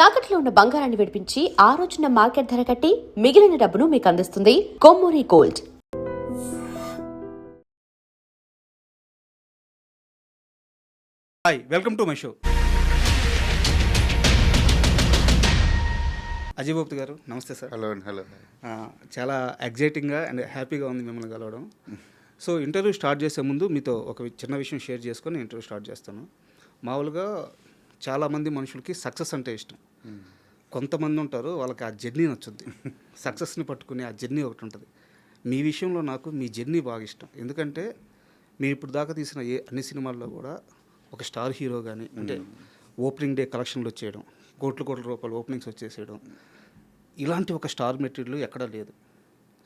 తాకట్లో ఉన్న బంగారాన్ని విడిపించి ఆ రోజున మార్కెట్ ధర కట్టి మిగిలిన డబ్బును మీకు అందిస్తుంది Kommuri gold. Hi, welcome to my show. Ajay Babu గారు నమస్తే సార్. హలో అండి. హలో. చాలా ఎగ్జైటింగ్గా అండ్ హ్యాపీగా ఉంది మిమ్మల్ని కలవడం. సో ఇంటర్వ్యూ స్టార్ట్ చేసే ముందు మీతో ఒక చిన్న విషయం షేర్ చేసుకొని ఇంటర్వ్యూ స్టార్ట్ చేస్తాను. మామూలుగా చాలామంది మనుషులకి సక్సెస్ అంటే ఇష్టం. కొంతమంది ఉంటారు వాళ్ళకి ఆ జర్నీ నచ్చుద్ది. సక్సెస్ని పట్టుకుని ఆ జర్నీ ఒకటి ఉంటుంది. మీ విషయంలో నాకు మీ జర్నీ బాగా ఇష్టం. ఎందుకంటే మీరు ఇప్పుడు దాకా తీసిన అన్ని సినిమాల్లో కూడా ఒక స్టార్ హీరో కానీ అంటే ఓపెనింగ్ డే కలెక్షన్లు వచ్చేయడం, కోట్ల రూపాయలు ఓపెనింగ్స్ వచ్చేసేయడం, ఇలాంటి ఒక స్టార్ మెటీరియల్ ఎక్కడా లేదు.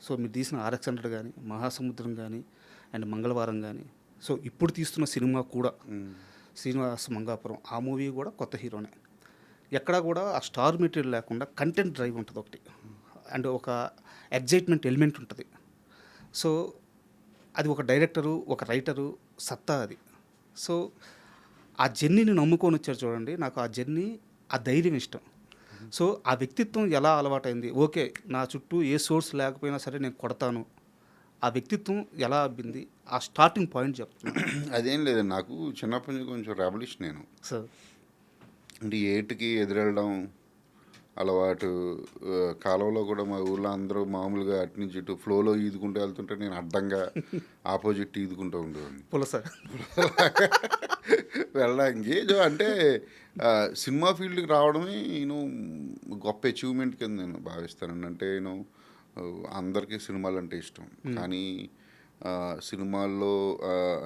సో మీరు తీసిన RX100 కానీ, మహాసముద్రం కానీ అండ్ మంగళవారం కానీ, సో ఇప్పుడు తీస్తున్న సినిమా కూడా శ్రీనివాస మంగాపురం, ఆ మూవీ కూడా కొత్త హీరోనే. ఎక్కడా కూడా ఆ స్టార్ మెటీరియల్ లేకుండా కంటెంట్ డ్రైవ్ ఉంటుంది ఒకటి, అండ్ ఒక ఎగ్జైట్మెంట్ ఎలిమెంట్ ఉంటుంది. సో అది ఒక డైరెక్టరు, ఒక రైటరు సత్తా అది. సో ఆ జర్నీని నమ్ముకొని వచ్చారు చూడండి. నాకు ఆ జర్నీ, ఆ ధైర్యం ఇష్టం. సో ఆ వ్యక్తిత్వం ఎలా అలవాటైంది? ఓకే, నా చుట్టూ ఏ సోర్స్ లేకపోయినా సరే నేను కొడతాను. ఆ వ్యక్తిత్వం ఎలా అబ్బింది? ఆ స్టార్టింగ్ పాయింట్ చెప్తాను. అదేం లేదండి, నాకు చిన్నప్పటి నుంచి కొంచెం రెబలిష్ నేను. సార్ అంటే ఏటుకి ఎదురెళ్ళడం అలవాటు. కాలంలో కూడా మా ఊళ్ళో అందరూ మామూలుగా అటు నుంచి ఇటు ఫ్లోలో ఈదుకుంటూ వెళ్తుంటే నేను అడ్డంగా ఆపోజిట్ ఈదుకుంటూ ఉండేవాడిని పులస వెళ్ళడానికి. అంటే సినిమా ఫీల్డ్కి రావడమే నేను గొప్ప అచీవ్మెంట్ కింద నేను భావిస్తాను. అంటే నేను అందరికీ సినిమాలు అంటే ఇష్టం, కానీ సినిమాల్లో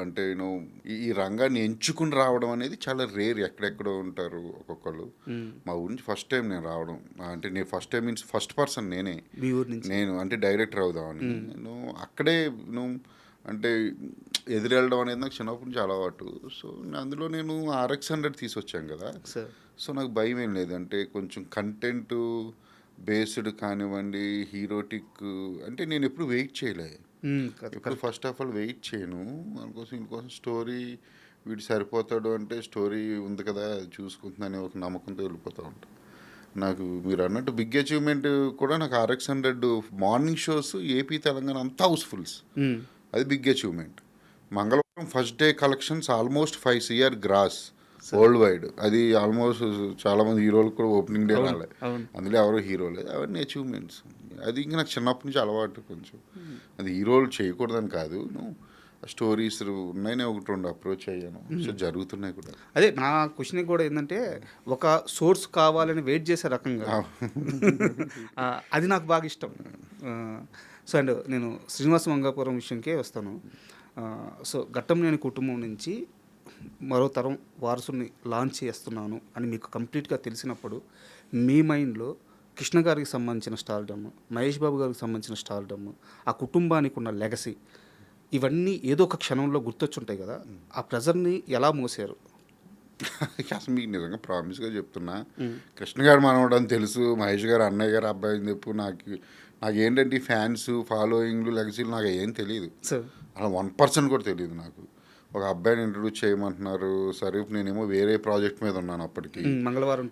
అంటే నేను ఈ రంగాన్ని ఎంచుకుని రావడం అనేది చాలా రేర్. ఎక్కడెక్కడో ఉంటారు ఒక్కొక్కళ్ళు. మా ఊరి నుంచి ఫస్ట్ టైం నేను రావడం, అంటే నేను first time means first person నేనే. నేను అంటే డైరెక్టర్ అవుదామని నేను అక్కడే అంటే ఎదురెళ్ళడం అనేది నాకు చిన్నప్పటి నుంచి అలవాటు. సో అందులో నేను RX100 తీసుకొచ్చాను కదా. సో నాకు భయం ఏం లేదు. అంటే కొంచెం కంటెంట్ బేస్డ్ కానివ్వండి, హీరోటిక్ అంటే నేను ఎప్పుడు వెయిట్ చేయలే. ఇప్పుడు ఫస్ట్ ఆఫ్ ఆల్ వెయిట్ చేయను ఇంకోసం స్టోరీ వీడు సరిపోతాడు అంటే స్టోరీ ఉంది కదా చూసుకుంటుందని ఒక నమ్మకంతో వెళ్ళిపోతూ ఉంటాను. నాకు మీరు అన్నట్టు బిగ్ అచీవ్మెంట్ కూడా నాకు RX100 morning shows AP Telangana అంతా హౌస్ఫుల్స్, అది బిగ్ అచీవ్మెంట్. మంగళవారం first day collections almost 5 CR gross world wide. అది ఆల్మోస్ట్ చాలామంది హీరోలు కూడా ఓపెనింగ్ డే రాలే, అందులో ఎవరో హీరో లేదు. అవన్నీ అచీవ్మెంట్స్. అది ఇంకా నాకు చిన్నప్పటి నుంచి అలవాటు. కొంచెం అది హీరోలు చేయకూడదని కాదు, స్టోరీస్ ఉన్నాయి, నేను ఒకటి రెండు అప్రోచ్ అయ్యాను. సో జరుగుతున్నాయి కూడా. అదే నా క్వశ్చన్ కూడా ఏంటంటే ఒక సోర్స్ కావాలని వెయిట్ చేసే రకంగా అది నాకు బాగా ఇష్టం. సో అండ్ నేను శ్రీనివాస మంగాపురం విషయంకే వస్తాను. సో ఘట్టంనేని కుటుంబం నుంచి మరో తరం వారసుని లాంచ్ చేస్తున్నాను అని మీకు కంప్లీట్గా తెలిసినప్పుడు మీ మైండ్లో కృష్ణ గారికి సంబంధించిన స్టార్డమ్, మహేష్ బాబు గారికి సంబంధించిన స్టార్డమ్, ఆ కుటుంబానికి ఉన్న లెగసీ, ఇవన్నీ ఏదో ఒక క్షణంలో గుర్తొచ్చుంటాయి కదా. ఆ ప్రెజర్ని ఎలా మోసారు? అసలు మీకు నిజంగా ప్రామిస్గా చెప్తున్నా, కృష్ణ గారు మనవడు అని తెలుసు, మహేష్ గారు అన్నయ్య గారు అబ్బాయి అని చెప్పు. నాకేంటంటే ఫ్యాన్స్ ఫాలోయింగ్లు లెగసీలు నాకు ఏం తెలియదు. అలా 1% కూడా తెలియదు నాకు. ఒక అబ్బాయిని ఇంట్రడ్యూస్ చేయమంటున్నారు, సరే నేనేమో వేరే ప్రాజెక్ట్ మీద ఉన్నాను అప్పటికి, మంగళవారం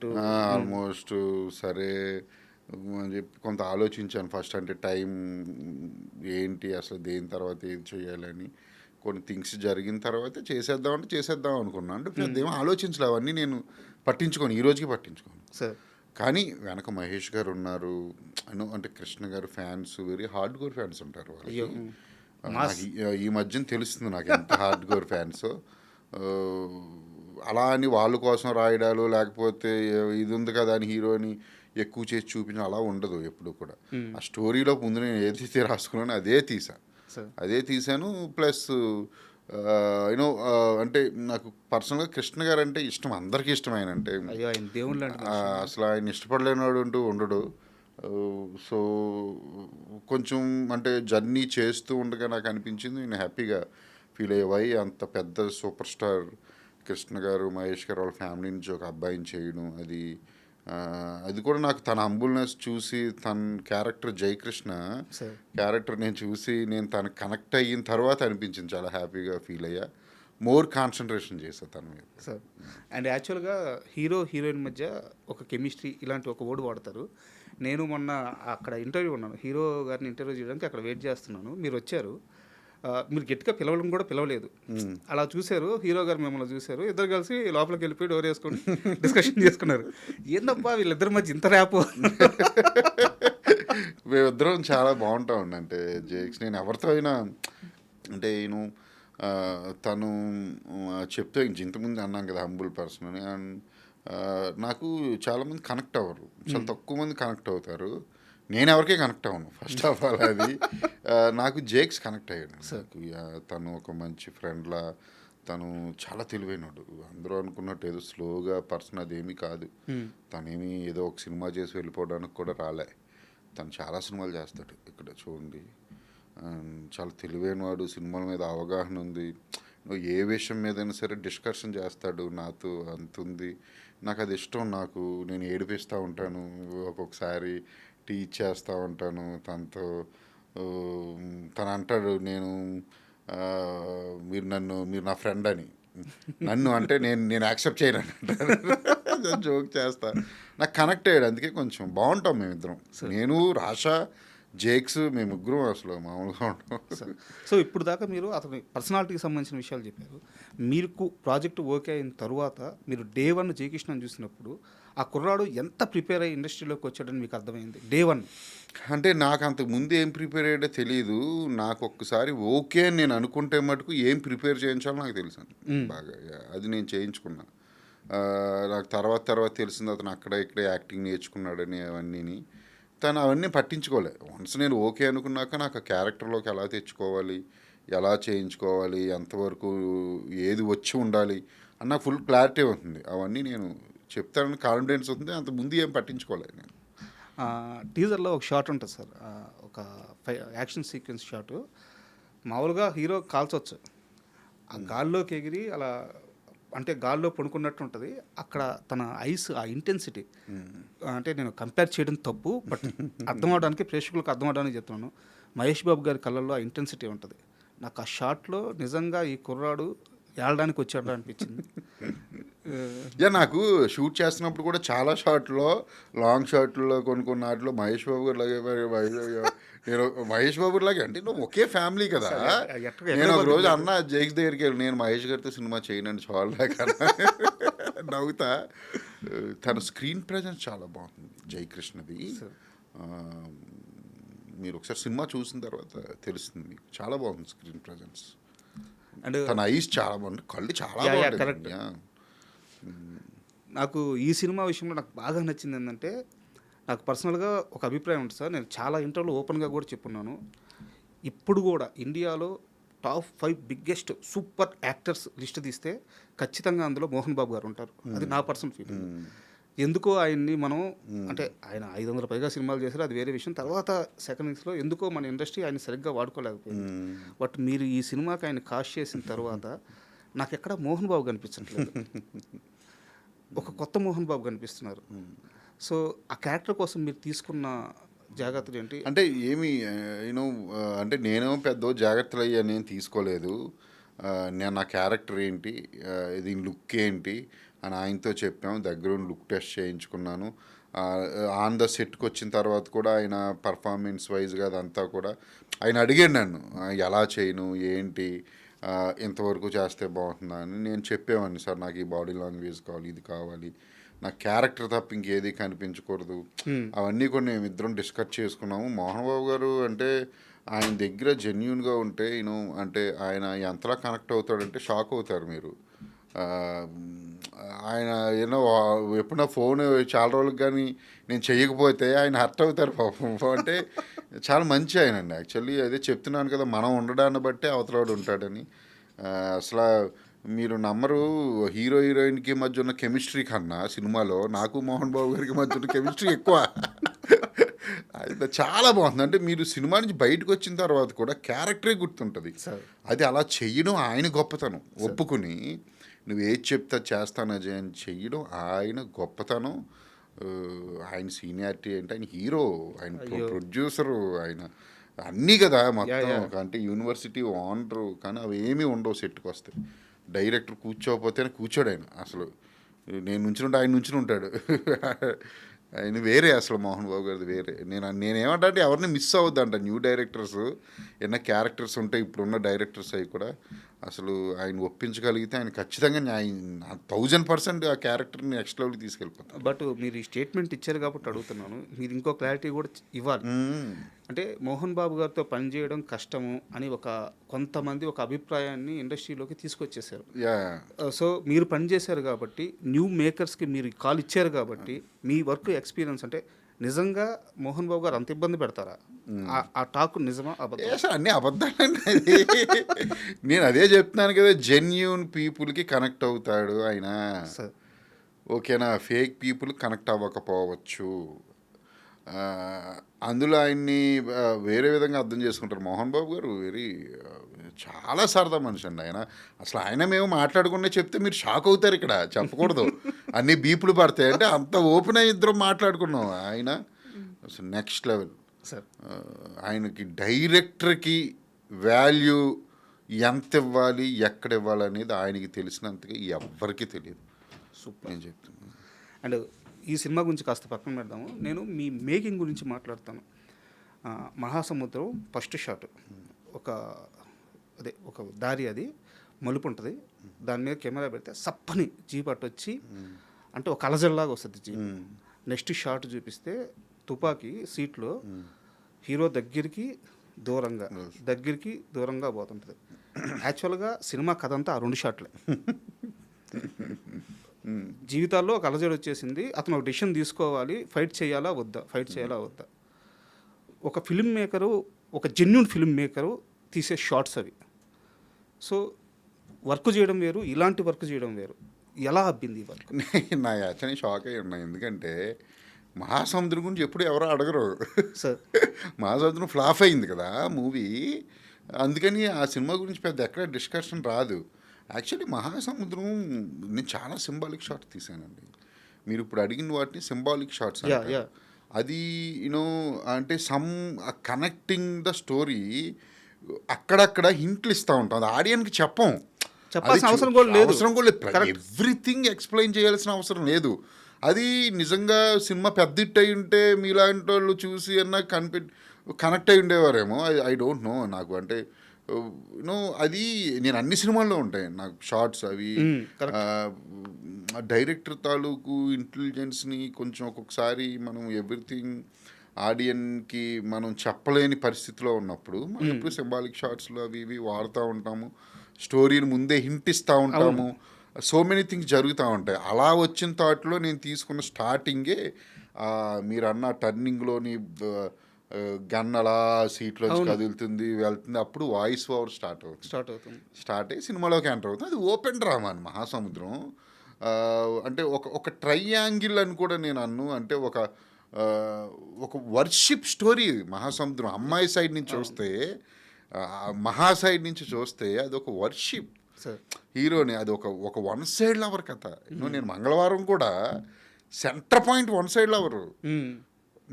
ఆల్మోస్ట్. సరే అని చెప్పి కొంత ఆలోచించాను ఫస్ట్, అంటే టైం ఏంటి అసలు, దేని తర్వాత ఏది చేయాలని కొన్ని థింగ్స్ జరిగిన తర్వాత చేసేద్దాం అనుకున్నాను. అంటే అదేమో ఆలోచించలే, అవన్నీ నేను పట్టించుకోను, ఈ రోజుకి పట్టించుకోను. కానీ వెనక మహేష్ గారు ఉన్నారు, అంటే కృష్ణ గారు fans very hard core fans ఉంటారు వాళ్ళకి. ఈ మధ్యన తెలుస్తుంది నాకు ఎంత హార్డ్ కోర్ ఫ్యాన్స్. అలా అని వాళ్ళ కోసం రాయడాలు, లేకపోతే ఇది ఉంది కదా అని హీరోని ఎక్కువ చేసి చూపించడం అలా ఉండదు ఎప్పుడు కూడా. ఆ స్టోరీలో ముందు నేను ఏదైతే రాసుకున్నానో అదే తీసాను. ప్లస్ యూనో అంటే నాకు పర్సనల్గా కృష్ణ గారు అంటే ఇష్టం, అందరికీ ఇష్టం. ఆయన అంటే అసలు ఆయన ఇష్టపడలేనివాడు అంటూ ఉండడు. సో కొంచెం అంటే జర్నీ చేస్తూ ఉండగా నాకు అనిపించింది, నేను హ్యాపీగా ఫీల్ అయ్యేవాయి. అంత పెద్ద సూపర్ స్టార్ కృష్ణ గారు, మహేష్ గారు వాళ్ళ ఫ్యామిలీ నుంచి ఒక అబ్బాయిని చేయడం, అది కూడా నాకు తన హంబుల్నెస్ చూసి, తన క్యారెక్టర్ జయకృష్ణ క్యారెక్టర్ నేను చూసి నేను తనకు కనెక్ట్ అయిన తర్వాత అనిపించింది, చాలా హ్యాపీగా ఫీల్ అయ్యా. మోర్ కాన్సన్ట్రేషన్ చేశా తన మీద. సార్ అండ్ యాక్చువల్గా హీరో హీరోయిన్ మధ్య ఒక కెమిస్ట్రీ ఇలాంటి ఒక వర్డ్ వాడతారు. నేను మొన్న అక్కడ ఇంటర్వ్యూ ఉన్నాను, హీరో గారిని ఇంటర్వ్యూ చేయడానికి అక్కడ వెయిట్ చేస్తున్నాను, మీరు వచ్చారు. మీరు గట్టిగా పిలవడం కూడా పిలవలేదు, అలా చూశారు. హీరో గారు మిమ్మల్ని చూశారు, ఇద్దరు కలిసి లోపలికి వెళ్ళిపోయి డోర్ వేసుకొని డిస్కషన్ చేసుకున్నారు. ఏందబ్బా వీళ్ళిద్దరి మధ్య ఇంత ర్యాపు. మేమిద్దరం చాలా బాగుంటామండి. అంటే జేక్స్ నేను ఎవరితో అయినా అంటే నేను తను చెప్తే ఇంతకుముందు అన్నాం కదా హంబుల్ పర్సన్ అని. అండ్ నాకు చాలామంది కనెక్ట్ అవ్వరు, చాలా తక్కువ మంది కనెక్ట్ అవుతారు. నేను ఎవరికే కనెక్ట్ అవ్వను ఫస్ట్ ఆఫ్ ఆల్. అది నాకు జేక్స్ కనెక్ట్ అయ్యాడు. నాకు తను ఒక మంచి ఫ్రెండ్లా, తను చాలా తెలివైనడు. అందరూ అనుకున్నట్టు ఏదో స్లోగా పర్సన్ అదేమీ కాదు. తనేమి ఏదో ఒక సినిమా చేసి వెళ్ళిపోవడానికి కూడా రాలే. తను చాలా సినిమాలు చేస్తాడు ఇక్కడ చూడండి. చాలా తెలివైన వాడు, సినిమాల మీద అవగాహన ఉంది. ఏ విషయం మీదైనా సరే డిస్కషన్ చేస్తాడు నాతో, అంత ఉంది. నాకు అది ఇష్టం. నేను ఏడిపిస్తూ ఉంటాను, ఒక్కొక్కసారి టీచ్ చేస్తూ ఉంటాను తనతో. తను అంటాడు మీరు నా ఫ్రెండ్ అని. నన్ను అంటే నేను యాక్సెప్ట్ చేయను అంటాడు. జోక్ చేస్తా. నాకు కనెక్ట్ అయ్యాడు, అందుకే కొంచెం బాగుంటాం మేమిద్దరం. నేను రాషా జేక్స్ మేము ముగ్గురం అసలు మామూలుగా ఉంటాం. సో ఇప్పుడు దాకా మీరు అతని పర్సనాలిటీకి సంబంధించిన విషయాలు చెప్పారు. మీకు ప్రాజెక్ట్ ఓకే అయిన తర్వాత మీరు డే 1 జయకృష్ణని చూసినప్పుడు ఆ కుర్రాడు ఎంత ప్రిపేర్ అయ్యి ఇండస్ట్రీలోకి వచ్చాడని మీకు అర్థమైంది డే 1? అంటే నాకు అంతకు ముందు ఏం ప్రిపేర్ అయ్యాడో తెలియదు. నాకు ఒక్కసారి ఓకే అని నేను అనుకుంటే మటుకు ఏం ప్రిపేర్ చేయించాలో నాకు తెలుసు బాగా. అది నేను చేయించుకున్నా. నాకు తర్వాత తెలిసింది అతను అక్కడ ఇక్కడ యాక్టింగ్ నేర్చుకున్నాడని అవన్నీని. తను అవన్నీ పట్టించుకోలే. వన్స్ నేను ఓకే అనుకున్నాక నాకు ఆ క్యారెక్టర్లోకి ఎలా తెచ్చుకోవాలి, ఎలా చేయించుకోవాలి, ఎంతవరకు ఏది వచ్చి ఉండాలి అన్న ఫుల్ క్లారిటీ ఉంటుంది. అవన్నీ నేను చెప్తానని కాన్ఫిడెన్స్ ఉంటుంది. అంత ముందు ఏం పట్టించుకోలేదు నేను. టీజర్లో ఒక షాట్ ఉంటుంది సార్, ఒక యాక్షన్ సీక్వెన్స్ షాట్. మామూలుగా హీరో కాల్చొచ్చు, ఆ గాల్లోకి ఎగిరి అలా అంటే గాల్లో పడుకున్నట్టు ఉంటుంది. అక్కడ తన ఐస్ ఆ ఇంటెన్సిటీ అంటే నేను కంపేర్ చేయడం తప్పు, బట్ అర్థం అవడానికి ప్రేక్షకులకు అర్థం అవడానికి చెప్తున్నాను. మహేష్ బాబు గారి కళ్ళల్లో ఆ ఇంటెన్సిటీ ఉంటుంది. నాకు ఆ షాట్లో నిజంగా ఈ కుర్రాడు ఏడడానికి వచ్చాడు అనిపించింది. నాకు షూట్ చేస్తున్నప్పుడు కూడా చాలా షాట్లో, లాంగ్ షాట్లో కొన్ని వాటిలో మహేష్ బాబు గారు లాగే నేను మహేష్ బాబు లాగే అంటే నువ్వు ఒకే ఫ్యామిలీ కదా. నేను ఒక రోజు అన్న జేక్స్ దగ్గరికి వెళ్ళి నేను మహేష్ గారితో సినిమా చేయనండి చాలా కదా నవ్వుతా. తన స్క్రీన్ ప్రజెన్స్ చాలా బాగుంది జయకృష్ణది. మీరు ఒకసారి సినిమా చూసిన తర్వాత తెలుస్తుంది మీకు, చాలా బాగుంది స్క్రీన్ ప్రజెన్స్. అండ్ తన ఐస్ చాలా బాగుంది, కళ్ళు చాలా బాగుంది. నాకు ఈ సినిమా విషయంలో నాకు బాగా నచ్చింది ఏంటంటే, నాకు పర్సనల్గా ఒక అభిప్రాయం ఉంటుంది సార్. నేను చాలా ఇంటర్వ్యూలో ఓపెన్గా కూడా చెప్పున్నాను. ఇప్పుడు కూడా ఇండియాలో top 5 biggest super actors list తీస్తే ఖచ్చితంగా అందులో మోహన్ బాబు గారు ఉంటారు. అది నా పర్సనల్ ఫీలింగ్. ఎందుకో ఆయన్ని మనం అంటే ఆయన 500 పైగా సినిమాలు చేశారు, అది వేరే విషయం. తర్వాత సెకండ్ ఇన్స్లో ఎందుకో మన ఇండస్ట్రీ ఆయన సరిగ్గా వాడుకోలేకపోయింది. బట్ మీరు ఈ సినిమాకి ఆయన కాస్ట్ చేసిన తర్వాత నాకు ఎక్కడ మోహన్ బాబు కనిపించట్లేదు, ఒక కొత్త మోహన్ బాబు కనిపిస్తున్నారు. సో ఆ క్యారెక్టర్ కోసం మీరు తీసుకున్న జాగ్రత్తలు ఏంటి? అంటే ఏమి అంటే నేను పెద్ద జాగ్రత్తలు అయ్యి నేను తీసుకోలేదు. నేను నా క్యారెక్టర్ ఏంటి, దీని లుక్ ఏంటి అని ఆయనతో చెప్పాము. దగ్గర లుక్ టెస్ట్ చేయించుకున్నాను. ఆన్ ద సెట్కి వచ్చిన తర్వాత కూడా ఆయన పర్ఫార్మెన్స్ వైజ్గా అదంతా కూడా ఆయన అడిగాడు నన్ను, ఎలా చేయను ఏంటి, ఎంతవరకు చేస్తే బాగుంటుందా అని. నేను చెప్పేవాడిని, సార్ నాకు ఈ బాడీ లాంగ్వేజ్ కావాలి, ఇది కావాలి, నా క్యారెక్టర్ తప్ప ఇంకేది కనిపించకూడదు. అవన్నీ కూడా మేము ఇద్దరం డిస్కస్ చేసుకున్నాము. మోహన్ బాబు గారు అంటే ఆయన దగ్గర జెన్యున్గా ఉంటే అంటే ఆయన ఎంతలా కనెక్ట్ అవుతాడంటే షాక్ అవుతారు మీరు. ఆయన ఎప్పుడన్నా ఫోన్ చాలా రోజులకు కానీ నేను చెయ్యకపోతే ఆయన హర్ట్ అవుతారు పాపం. అంటే చాలా మంచి ఆయన అండి. యాక్చువల్లీ అదే చెప్తున్నాను కదా, మనం ఉండడాన్ని బట్టే అవతలాడు ఉంటాడని. అసలు మీరు నమ్మరు, హీరో హీరోయిన్కి మధ్య ఉన్న కెమిస్ట్రీ కన్నా సినిమాలో నాకు మోహన్ బాబు గారికి మధ్య ఉన్న కెమిస్ట్రీ ఎక్కువ. అది చాలా బాగుంది. అంటే మీరు సినిమా నుంచి బయటకు వచ్చిన తర్వాత కూడా క్యారెక్టరే గుర్తుంటుంది. అది అలా చెయ్యడం ఆయన గొప్పతనం. ఒప్పుకుని నువ్వు ఏది చెప్తా చేస్తాను అజయ్ అని చెయ్యడం ఆయన గొప్పతనం. ఆయన సీనియారిటీ అంటే ఆయన హీరో, ఆయన ప్రొడ్యూసరు, ఆయన అన్నీ కదా మొత్తం. అంటే యూనివర్సిటీ ఓనరు, కానీ అవి ఏమీ ఉండవు సెట్కి వస్తే. డైరెక్టర్ కూర్చోకపోతేనే కూర్చోడు ఆయన అసలు. నేను నుంచుంటే ఆయన నుంచుని ఉంటాడు. ఆయన వేరే అసలు మోహన్ బాబు గారిది వేరే. నేనేమంటా అంటే ఎవరిని మిస్ అవ్వద్దంట. న్యూ డైరెక్టర్స్ ఎన్న క్యారెక్టర్స్ ఉంటాయి ఇప్పుడున్న డైరెక్టర్స్ అవి కూడా. అసలు ఆయన ఒప్పించగలిగితే ఆయన ఖచ్చితంగా 1000% ఆ క్యారెక్టర్ని నెక్స్ట్ లెవెల్కి తీసుకెళ్ళిపోతారు. బట్ మీరు ఈ స్టేట్మెంట్ ఇచ్చారు కాబట్టి అడుగుతున్నాను, మీరు ఇంకో క్లారిటీ కూడా ఇవ్వాలి. అంటే మోహన్ బాబు గారితో పనిచేయడం కష్టము అని కొంతమంది ఒక అభిప్రాయాన్ని ఇండస్ట్రీలోకి తీసుకొచ్చేసారు. యా సో మీరు పనిచేశారు కాబట్టి, న్యూ మేకర్స్కి మీరు కాల్ ఇచ్చారు కాబట్టి, మీ వర్క్ ఎక్స్పీరియన్స్ అంటే నిజంగా మోహన్ బాబు గారు అంత ఇబ్బంది పెడతారా? ఆ టాక్ నిజమా అబద్ధమా? అన్నీ అబద్ధాలండి. అది నేను అదే చెప్తున్నాను కదా, జెన్యూన్ పీపుల్కి కనెక్ట్ అవుతాడు ఆయన. సార్ ఓకేనా, ఫేక్ పీపుల్ కనెక్ట్ అవ్వకపోవచ్చు. అందులో ఆయన్ని వేరే విధంగా అర్థం చేసుకుంటారు. మోహన్ బాబు గారు చాలా సరదా మనిషి అండి ఆయన. అసలు ఆయన మేము మాట్లాడుకునే చెప్తే మీరు షాక్ అవుతారు. ఇక్కడ చెప్పకూడదు, అన్ని బీపులు పడతాయి. అంటే అంత ఓపెన్ అయ్యి ఇద్దరం మాట్లాడుకున్నాం. ఆయన అసలు నెక్స్ట్ లెవెల్ సార్. ఆయనకి డైరెక్టర్కి వాల్యూ ఎంత ఇవ్వాలి, ఎక్కడ ఇవ్వాలి అనేది ఆయనకి తెలిసినంతగా ఎవ్వరికీ తెలియదు. సూపర్ నేను చెప్తున్నాను. అండ్ ఈ సినిమా గురించి కాస్త పక్కన పెడదాము. నేను మీ మేకింగ్ గురించి మాట్లాడతాను. మహాసముద్రం ఫస్ట్ షాట్ ఒక దారి, అది మలుపు ఉంటుంది. దాని మీద కెమెరా పెడితే సప్పని జీప్ అటు వచ్చి అంటే ఒక అలజల్లాగా వస్తుంది జీప్. నెక్స్ట్ షాట్ చూపిస్తే తుపాకీ సీట్లో హీరో దగ్గరికి దూరంగా పోతుంటుంది. యాక్చువల్గా సినిమా కథ అంతా ఆ 2 షాట్లే. జీవితాల్లో ఒక అలజడి వచ్చేసింది, అతను ఒక డెసిషన్ తీసుకోవాలి, ఫైట్ చేయాలా వద్దా. ఒక ఫిల్మ్ మేకరు, ఒక జెన్యూన్ ఫిల్మ్ మేకరు తీసే షార్ట్స్ అవి. సో వర్క్ చేయడం వేరు, ఇలాంటి వర్క్ చేయడం వేరు. ఎలా అబ్బింది ఈ వర్క్? నా యాక్చువల్లీ షాక్ అయ్యి ఉన్నాయి. ఎందుకంటే మహాసముద్రం గురించి ఎప్పుడు ఎవరో అడగరు సార్. మహాసముద్రం ఫ్లాప్ అయింది కదా మూవీ, అందుకని ఆ సినిమా గురించి పెద్ద ఎక్కడ డిస్కషన్ రాదు. యాక్చువల్లీ మహాసముద్రం నేను చాలా సింబాలిక్ షాట్ తీసానండి. మీరు ఇప్పుడు అడిగిన వాటిని సింబాలిక్ షాట్స్. అది అంటే కనెక్టింగ్ ద స్టోరీ అక్కడక్కడ హింట్లు ఇస్తూ ఉంటాం. అది ఆడియన్కి చెప్పాల్సిన అవసరం కూడా లేదు. ఎవ్రీథింగ్ ఎక్స్ప్లెయిన్ చేయాల్సిన అవసరం లేదు. అది నిజంగా సినిమా పెద్ద హిట్ అయి ఉంటే మీలాంటి వాళ్ళు చూసి కనెక్ట్ అయి ఉండేవారేమో. I don't know. నాకు అంటే అది నేను అన్ని సినిమాల్లో ఉంటాయి నాకు షార్ట్స్ అవి. డైరెక్టర్ తాలూకు ఇంటెలిజెన్స్ని కొంచెం ఒక్కొక్కసారి మనం ఎవ్రీథింగ్ ఆడియన్కి మనం చెప్పలేని పరిస్థితిలో ఉన్నప్పుడు మనం ఎప్పుడు సింబాలిక్ షార్ట్స్లో అవి ఇవి వాడుతూ ఉంటాము. స్టోరీని ముందే హింట్ ఇస్తూ ఉంటాము. సో మెనీ థింగ్స్ జరుగుతూ ఉంటాయి. అలా వచ్చిన థాట్లో నేను తీసుకున్న స్టార్టింగే మీరు అన్న టర్నింగ్లోని గన్ అలా సీట్లో కదులుతుంది వెళ్తుంది, అప్పుడు వాయిస్ ఓవర్ స్టార్ట్ అయ్యి సినిమాలోకి ఎంటర్ అవుతుంది. అది ఓపెన్ డ్రామా అని మహాసముద్రం. అంటే ఒక ట్రయాంగిల్ అని కూడా నేను అంటే ఒక వర్షిప్ స్టోరీ మహాసముద్రం. అమ్మాయి సైడ్ నుంచి చూస్తే, మహా సైడ్ నుంచి చూస్తే అది ఒక వర్షిప్ హీరోని. అది ఒక వన్ సైడ్ లవర్ కథ. నేను మంగళవారం కూడా centre point one side lover.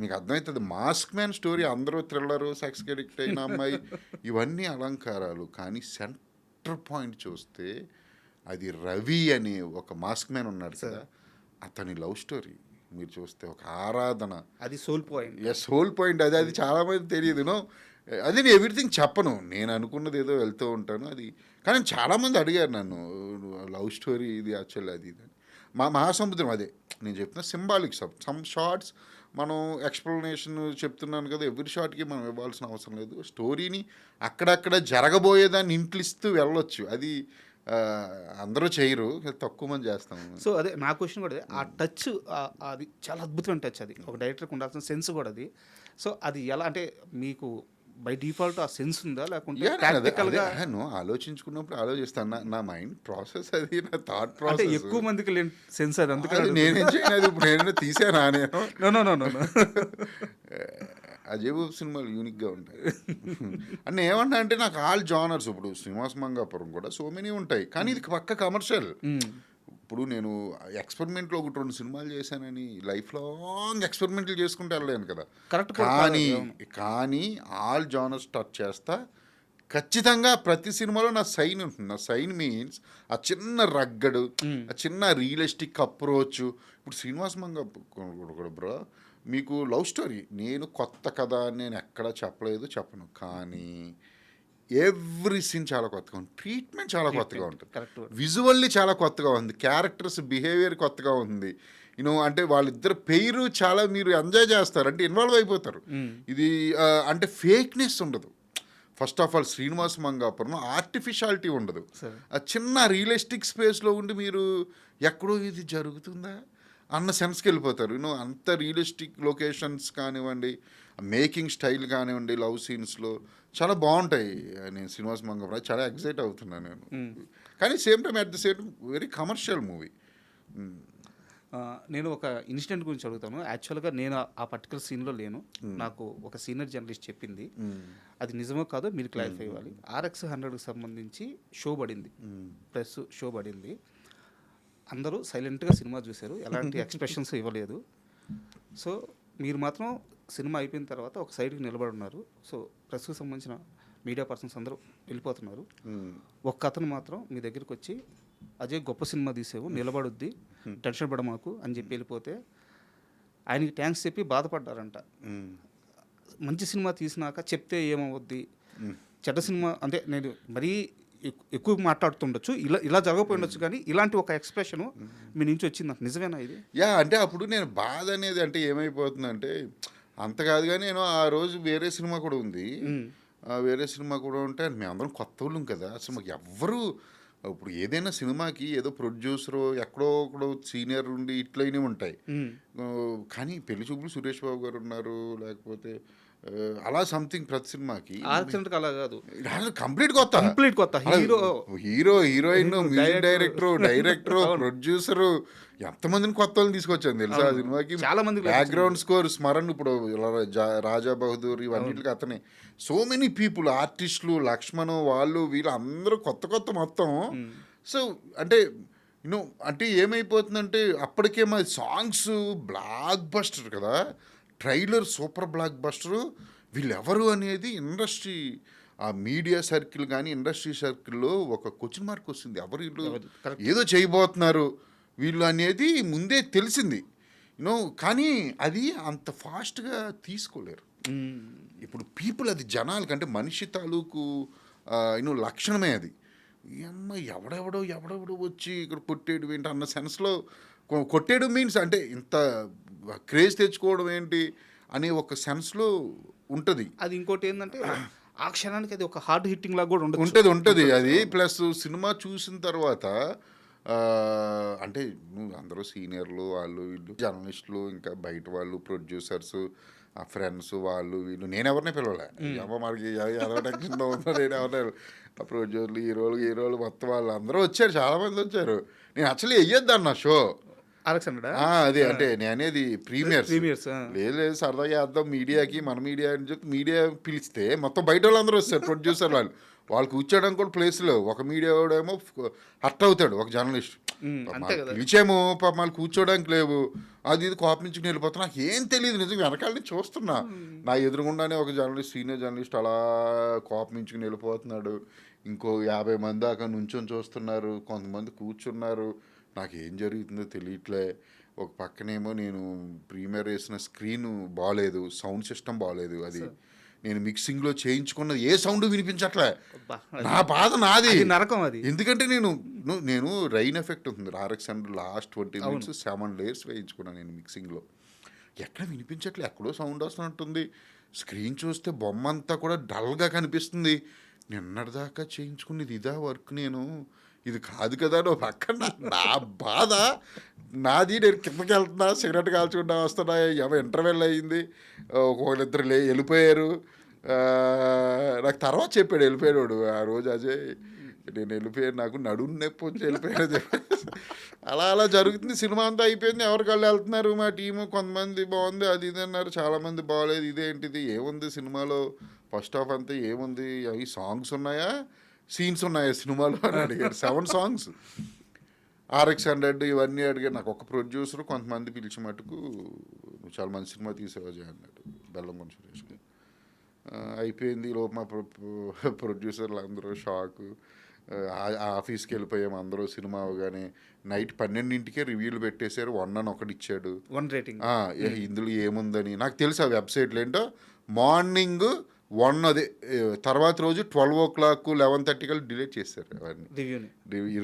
మీకు అర్థమవుతుంది. మాస్క్ మ్యాన్ స్టోరీ అందరూ థ్రిల్లరు, సెక్స్కి అడిక్ట్ అయిన అమ్మాయి, ఇవన్నీ అలంకారాలు. కానీ సెంటర్ పాయింట్ చూస్తే అది రవి అనే ఒక మాస్క్ మ్యాన్ ఉన్నాడు కదా, అతని లవ్ స్టోరీ మీరు చూస్తే ఒక ఆరాధన. అది సోల్ పాయింట్. Soul point. అది చాలామంది తెలియదు. అది నేను ఎవ్రీథింగ్ చెప్పను, నేను అనుకున్నది ఏదో వెళ్తూ ఉంటాను. అది కానీ చాలామంది అడిగారు నన్ను, లవ్ స్టోరీ ఇది యాక్చువల్ అది ఇది. మహాసముద్రం అదే నేను చెప్తున్నా సింబాలిక్. సమ్ షార్ట్స్ మనం ఎక్స్ప్లెనేషన్ చెప్తున్నాను కదా, ఎవ్రీ షార్ట్కి మనం ఇవ్వాల్సిన అవసరం లేదు. స్టోరీని అక్కడక్కడ జరగబోయేదాన్ని ఇంట్లిస్తూ వెళ్ళొచ్చు. అది అందరూ చేయరు, తక్కువ మంది చేస్తాము. సో అదే నా క్వశ్చన్ కూడా ఆ టచ్, అది చాలా అద్భుతమైన టచ్. అది ఒక డైరెక్టర్కి ఉండాల్సిన సెన్స్ కూడా అది. సో అది ఎలా అంటే మీకు బై డిఫాల్ట్ ఆ సెన్స్ ఉందా, లేకుంటే ప్రాక్టికల్గా ఆలోచించుకున్నప్పుడు ఆలోచిస్తాను. నా మైండ్ ప్రాసెస్ అది, నా థాట్ ప్రాసెస్. ఎక్కువ మందికి లేని సెన్స్ అది. అందుకని నేనేం చేయలేదు. ఇప్పుడు నేను తీసానా నేను అజయ్ బాబు సినిమాలు యూనిక్గా ఉంటాయి. అంటే ఏమన్నా అంటే నాకు ఆల్ జానర్స్, ఇప్పుడు శ్రీనివాస్ మంగాపురం కూడా సో మెనీ ఉంటాయి, కానీ ఇది పక్క కమర్షియల్. ఇప్పుడు నేను ఎక్స్పెరిమెంట్లో 1-2 సినిమాలు చేశానని లైఫ్ లాంగ్ ఎక్స్పెరిమెంట్లు చేసుకుంటూ వెళ్ళలేను కదా. కరెక్ట్. కానీ ఆల్ జానర్స్ టచ్ చేస్తా, ఖచ్చితంగా ప్రతి సినిమాలో నా సైన్ ఉంటుంది. నా సైన్ మీన్స్ ఆ చిన్న రగ్గడు, ఆ చిన్న రియలిస్టిక్ అప్రోచ్. ఇప్పుడు శ్రీనివాస్ మంగ కూడా బ్రో మీకు లవ్ స్టోరీ నేను కొత్త కథ అని నేను ఎక్కడా చెప్పను, కానీ ఎవ్రీ సీన్ చాలా కొత్తగా ఉంది, ట్రీట్మెంట్ చాలా కొత్తగా ఉంటుంది, కరెక్ట్. విజువల్లీ చాలా కొత్తగా ఉంది, క్యారెక్టర్స్ బిహేవియర్ కొత్తగా ఉంది. అంటే వాళ్ళిద్దరు పేరు చాలా మీరు ఎంజాయ్ చేస్తారు, అంటే ఇన్వాల్వ్ అయిపోతారు. ఇది అంటే ఫేక్నెస్ ఉండదు. First of all Srinivas Mangapuram artificiality ఉండదు. ఆ చిన్న రియలిస్టిక్ స్పేస్లో ఉండి మీరు ఎక్కడో ఇది జరుగుతుందా అన్న సెన్స్కి వెళ్ళిపోతారు. అంత రియలిస్టిక్ లొకేషన్స్ కానివ్వండి, మేకింగ్ స్టైల్ కానివ్వండి, లవ్ సీన్స్లో చాలా బాగుంటాయి. నేను శ్రీనివాస్ మంగాపురం చాలా ఎక్సైట్ అవుతున్నాను నేను. కానీ same time at the same very commercial movie. నేను ఒక ఇన్సిడెంట్ గురించి అడుగుతాను. యాక్చువల్గా నేను ఆ పర్టికులర్ సీన్లో లేను, నాకు ఒక సీనియర్ జర్నలిస్ట్ చెప్పింది. అది నిజమో కాదో మీరు క్లారిఫై ఇవ్వాలి. RX 100కి సంబంధించి షో పడింది, ప్రెస్ షో పడింది. అందరూ సైలెంట్గా సినిమా చూశారు, ఎలాంటి ఎక్స్ప్రెషన్స్ ఇవ్వలేదు. సో మీరు మాత్రం సినిమా అయిపోయిన తర్వాత ఒక సైడ్కి నిలబడి ఉన్నారు. సో ప్రెస్కి సంబంధించిన మీడియా పర్సన్స్ అందరూ వెళ్ళిపోతున్నారు. ఒక్క అతను మాత్రం మీ దగ్గరికి వచ్చి, అజయ్ గొప్ప సినిమా తీసావు, నిలబడుద్ది, టెన్షన్ పడమాకు అని చెప్పి వెళ్ళిపోతే ఆయనకి థ్యాంక్స్ చెప్పి బాధపడ్డారంట. మంచి సినిమా తీసినాక చెప్తే ఏమవుద్ది, చెడ్డ సినిమా అంటే నేను మరీ ఎక్కువ మాట్లాడుతుండొచ్చు, ఇలా జరగకపోయి ఉండొచ్చు, కానీ ఇలాంటి ఒక ఎక్స్ప్రెషన్ మీ నుంచి వచ్చింది. నాకు నిజమేనా ఇది? అంటే అప్పుడు నేను బాధ అనేది అంటే ఏమైపోతుందంటే అంత కాదు, కానీ నేను ఆ రోజు వేరే సినిమా కూడా ఉంది, వేరే సినిమా కూడా ఉంటే మేము అందరం కొత్త వాళ్ళం కదా, అసలు మాకు ఎవ్వరు ఇప్పుడు ఏదైనా సినిమాకి ఏదో ప్రొడ్యూసరు ఎక్కడో ఒకడో సీనియర్ ఉండి ఇట్లయినా ఉంటాయి. కానీ పెళ్లి చూపులు సురేష్ బాబు గారు ఉన్నారు, లేకపోతే అలా సంథింగ్ ప్రతి సినిమాకి అలా కాదు, కంప్లీట్ కొత్త hero heroine, music director producer, ఎంతమందిని కొత్త వాళ్ళని తీసుకొచ్చాను తెలుసా ఆ సినిమాకి. చాలా మంది బ్యాక్గ్రౌండ్ స్కోర్ స్మరణ్, ఇప్పుడు రాజా బహదూర్, ఇవన్నిటికి అతనే. సో మెనీ పీపుల్, ఆర్టిస్టులు, లక్ష్మణ్, వాళ్ళు వీళ్ళు అందరూ కొత్త మొత్తం. సో అంటే అంటే ఏమైపోతుందంటే అప్పటికే మా సాంగ్స్ బ్లాక్ బస్టర్ కదా, ట్రైలర్ సూపర్ బ్లాక్ బస్టరు. వీళ్ళెవరు అనేది ఇండస్ట్రీ, ఆ మీడియా సర్కిల్ కానీ ఇండస్ట్రీ సర్కిల్లో ఒక క్వశ్చన్ మార్క్ వస్తుంది, ఎవరు వీళ్ళు, ఏదో చేయబోతున్నారు వీళ్ళు అనేది ముందే తెలిసింది. కానీ అది అంత ఫాస్ట్గా తీసుకోలేరు. ఇప్పుడు పీపుల్, అది జనాలకంటే మనిషి తాలూకు లక్షణమే అది. ఎవడెవడో వచ్చి ఇక్కడ కొట్టేడు ఏంటి అన్న సెన్స్లో, కొట్టేయడం మీన్స్ అంటే ఇంత క్రేజ్ తెచ్చుకోవడం ఏంటి అనే ఒక సెన్స్లో ఉంటుంది. అది ఇంకోటి ఏంటంటే ఆ క్షణానికి అది ఒక హార్డ్ హిట్టింగ్ లాగా కూడా ఉంటుంది అది. ప్లస్ సినిమా చూసిన తర్వాత అంటే అందరూ సీనియర్లు, వాళ్ళు వీళ్ళు జర్నలిస్టులు, ఇంకా బయట వాళ్ళు ప్రొడ్యూసర్స్, ఆ ఫ్రెండ్స్, వాళ్ళు వీళ్ళు, నేను ఎవరినే పిలవలే, మనకి టెన్షన్లో ఉందో నేను ఎవరినే, ఆ ప్రొడ్యూసర్లు, హీరోలు మొత్తం వాళ్ళు అందరూ వచ్చారు, చాలామంది వచ్చారు. నేను యాక్చువల్లీ వెయ్యొద్దాను నా షో అదే, అంటే నేను అనేది ప్రీమియర్స్ లేదు సరదాగా వేద్దాం మీడియాకి, మన మీడియా అని చెప్పి మీడియా పిలిస్తే మొత్తం బయట వాళ్ళందరూ వస్తారు, ప్రొడ్యూసర్ వాళ్ళు కూర్చోడానికి కూడా ప్లేస్ లేవు. ఒక మీడియా వాడేమో హర్ట్ అవుతాడు, ఒక జర్నలిస్ట్ పిలిచేమో పాప వాళ్ళు కూర్చోడానికి లేవు, అది ఇది కోపించుకుని వెళ్ళిపోతున్నా. నాకు ఏం తెలియదు, నిజంగా వెనకాలని చూస్తున్నా, నా ఎదురుగుండానే ఒక జర్నలిస్ట్, సీనియర్ జర్నలిస్ట్ అలా కోపించుకుని వెళ్ళిపోతున్నాడు. ఇంకో 50 మంది దాకా నుంచొని చూస్తున్నారు, కొంతమంది కూర్చున్నారు. నాకు ఏం జరుగుతుందో తెలియట్లే. ఒక పక్కనేమో నేను ప్రీమియర్ వేసిన స్క్రీన్ బాగాలేదు, సౌండ్ సిస్టమ్ బాగాలేదు, అది నేను మిక్సింగ్లో చేయించుకున్నది ఏ సౌండ్ వినిపించట్లే. నా బాధ నాది, నరకం అది. ఎందుకంటే నేను రైన్ ఎఫెక్ట్ ఉంటుంది, RX 100 లాస్ట్ 20 minutes 7 layers వేయించుకున్నాను నేను మిక్సింగ్లో. ఎక్కడ వినిపించట్లే, ఎక్కడో సౌండ్ వస్తున్నట్టుంది. స్క్రీన్ చూస్తే బొమ్మ అంతా కూడా డల్గా కనిపిస్తుంది. నిన్నటిదాకా చేయించుకునేది ఇదా వర్క్, నేను ఇది కాదు కదా. నువ్వు పక్కన నా బాధ నాది. నేను కిందకి వెళ్తున్నా, సిగరెట్ కాల్చుకుంటా వస్తున్నా, ఇంటర్వెల్ అయ్యింది, ఒకళ్ళిద్దరు వెళ్ళిపోయారు. నాకు తర్వాత చెప్పాడు వెళ్ళిపోయాడు ఆ రోజు, అజయ్ నేను వెళ్ళిపోయాను, నాకు నడుము నొప్పి వచ్చి వెళ్ళిపోయాను చెప్పి. అలా జరుగుతుంది. సినిమా అంతా అయిపోయింది, ఎవరికాళ్ళు వెళ్తున్నారు. మా టీము కొంతమంది బాగుంది, అది ఇది అన్నారు, చాలామంది బాగోలేదు, ఇదేంటిది, ఏముంది సినిమాలో, ఫస్ట్ హాఫ్ అంతా ఏముంది, అవి సాంగ్స్ ఉన్నాయా, సీన్స్ ఉన్నాయా సినిమాలో అని అడిగాడు. 7 songs, RX 100 ఇవన్నీ అడిగాడు. నాకు ఒక ప్రొడ్యూసర్ కొంతమంది పిలిచి మటుకు, నువ్వు చాలా మంచి సినిమా తీసేవాజే అన్నాడు, బెల్లంకొండ సురేష్ గారు. అయిపోయింది ఈలోపు మా ప్రొడ్యూసర్లు అందరూ షాకు. ఆఫీస్కి వెళ్ళిపోయాము అందరూ సినిమా అవగానే. నైట్ 12ంటికే రివ్యూలు పెట్టేశారు. 1 అని ఒకటి ఇచ్చాడు. 1 రేటింగ్. ఇందులో ఏముందని నాకు తెలుసు ఆ వెబ్సైట్లు ఏంటో. మార్నింగ్ 1 అదే తర్వాత రోజు 12 o'clock 11:30 కల్లా డిలీట్ చేశారు అవన్నీ రివ్యూని.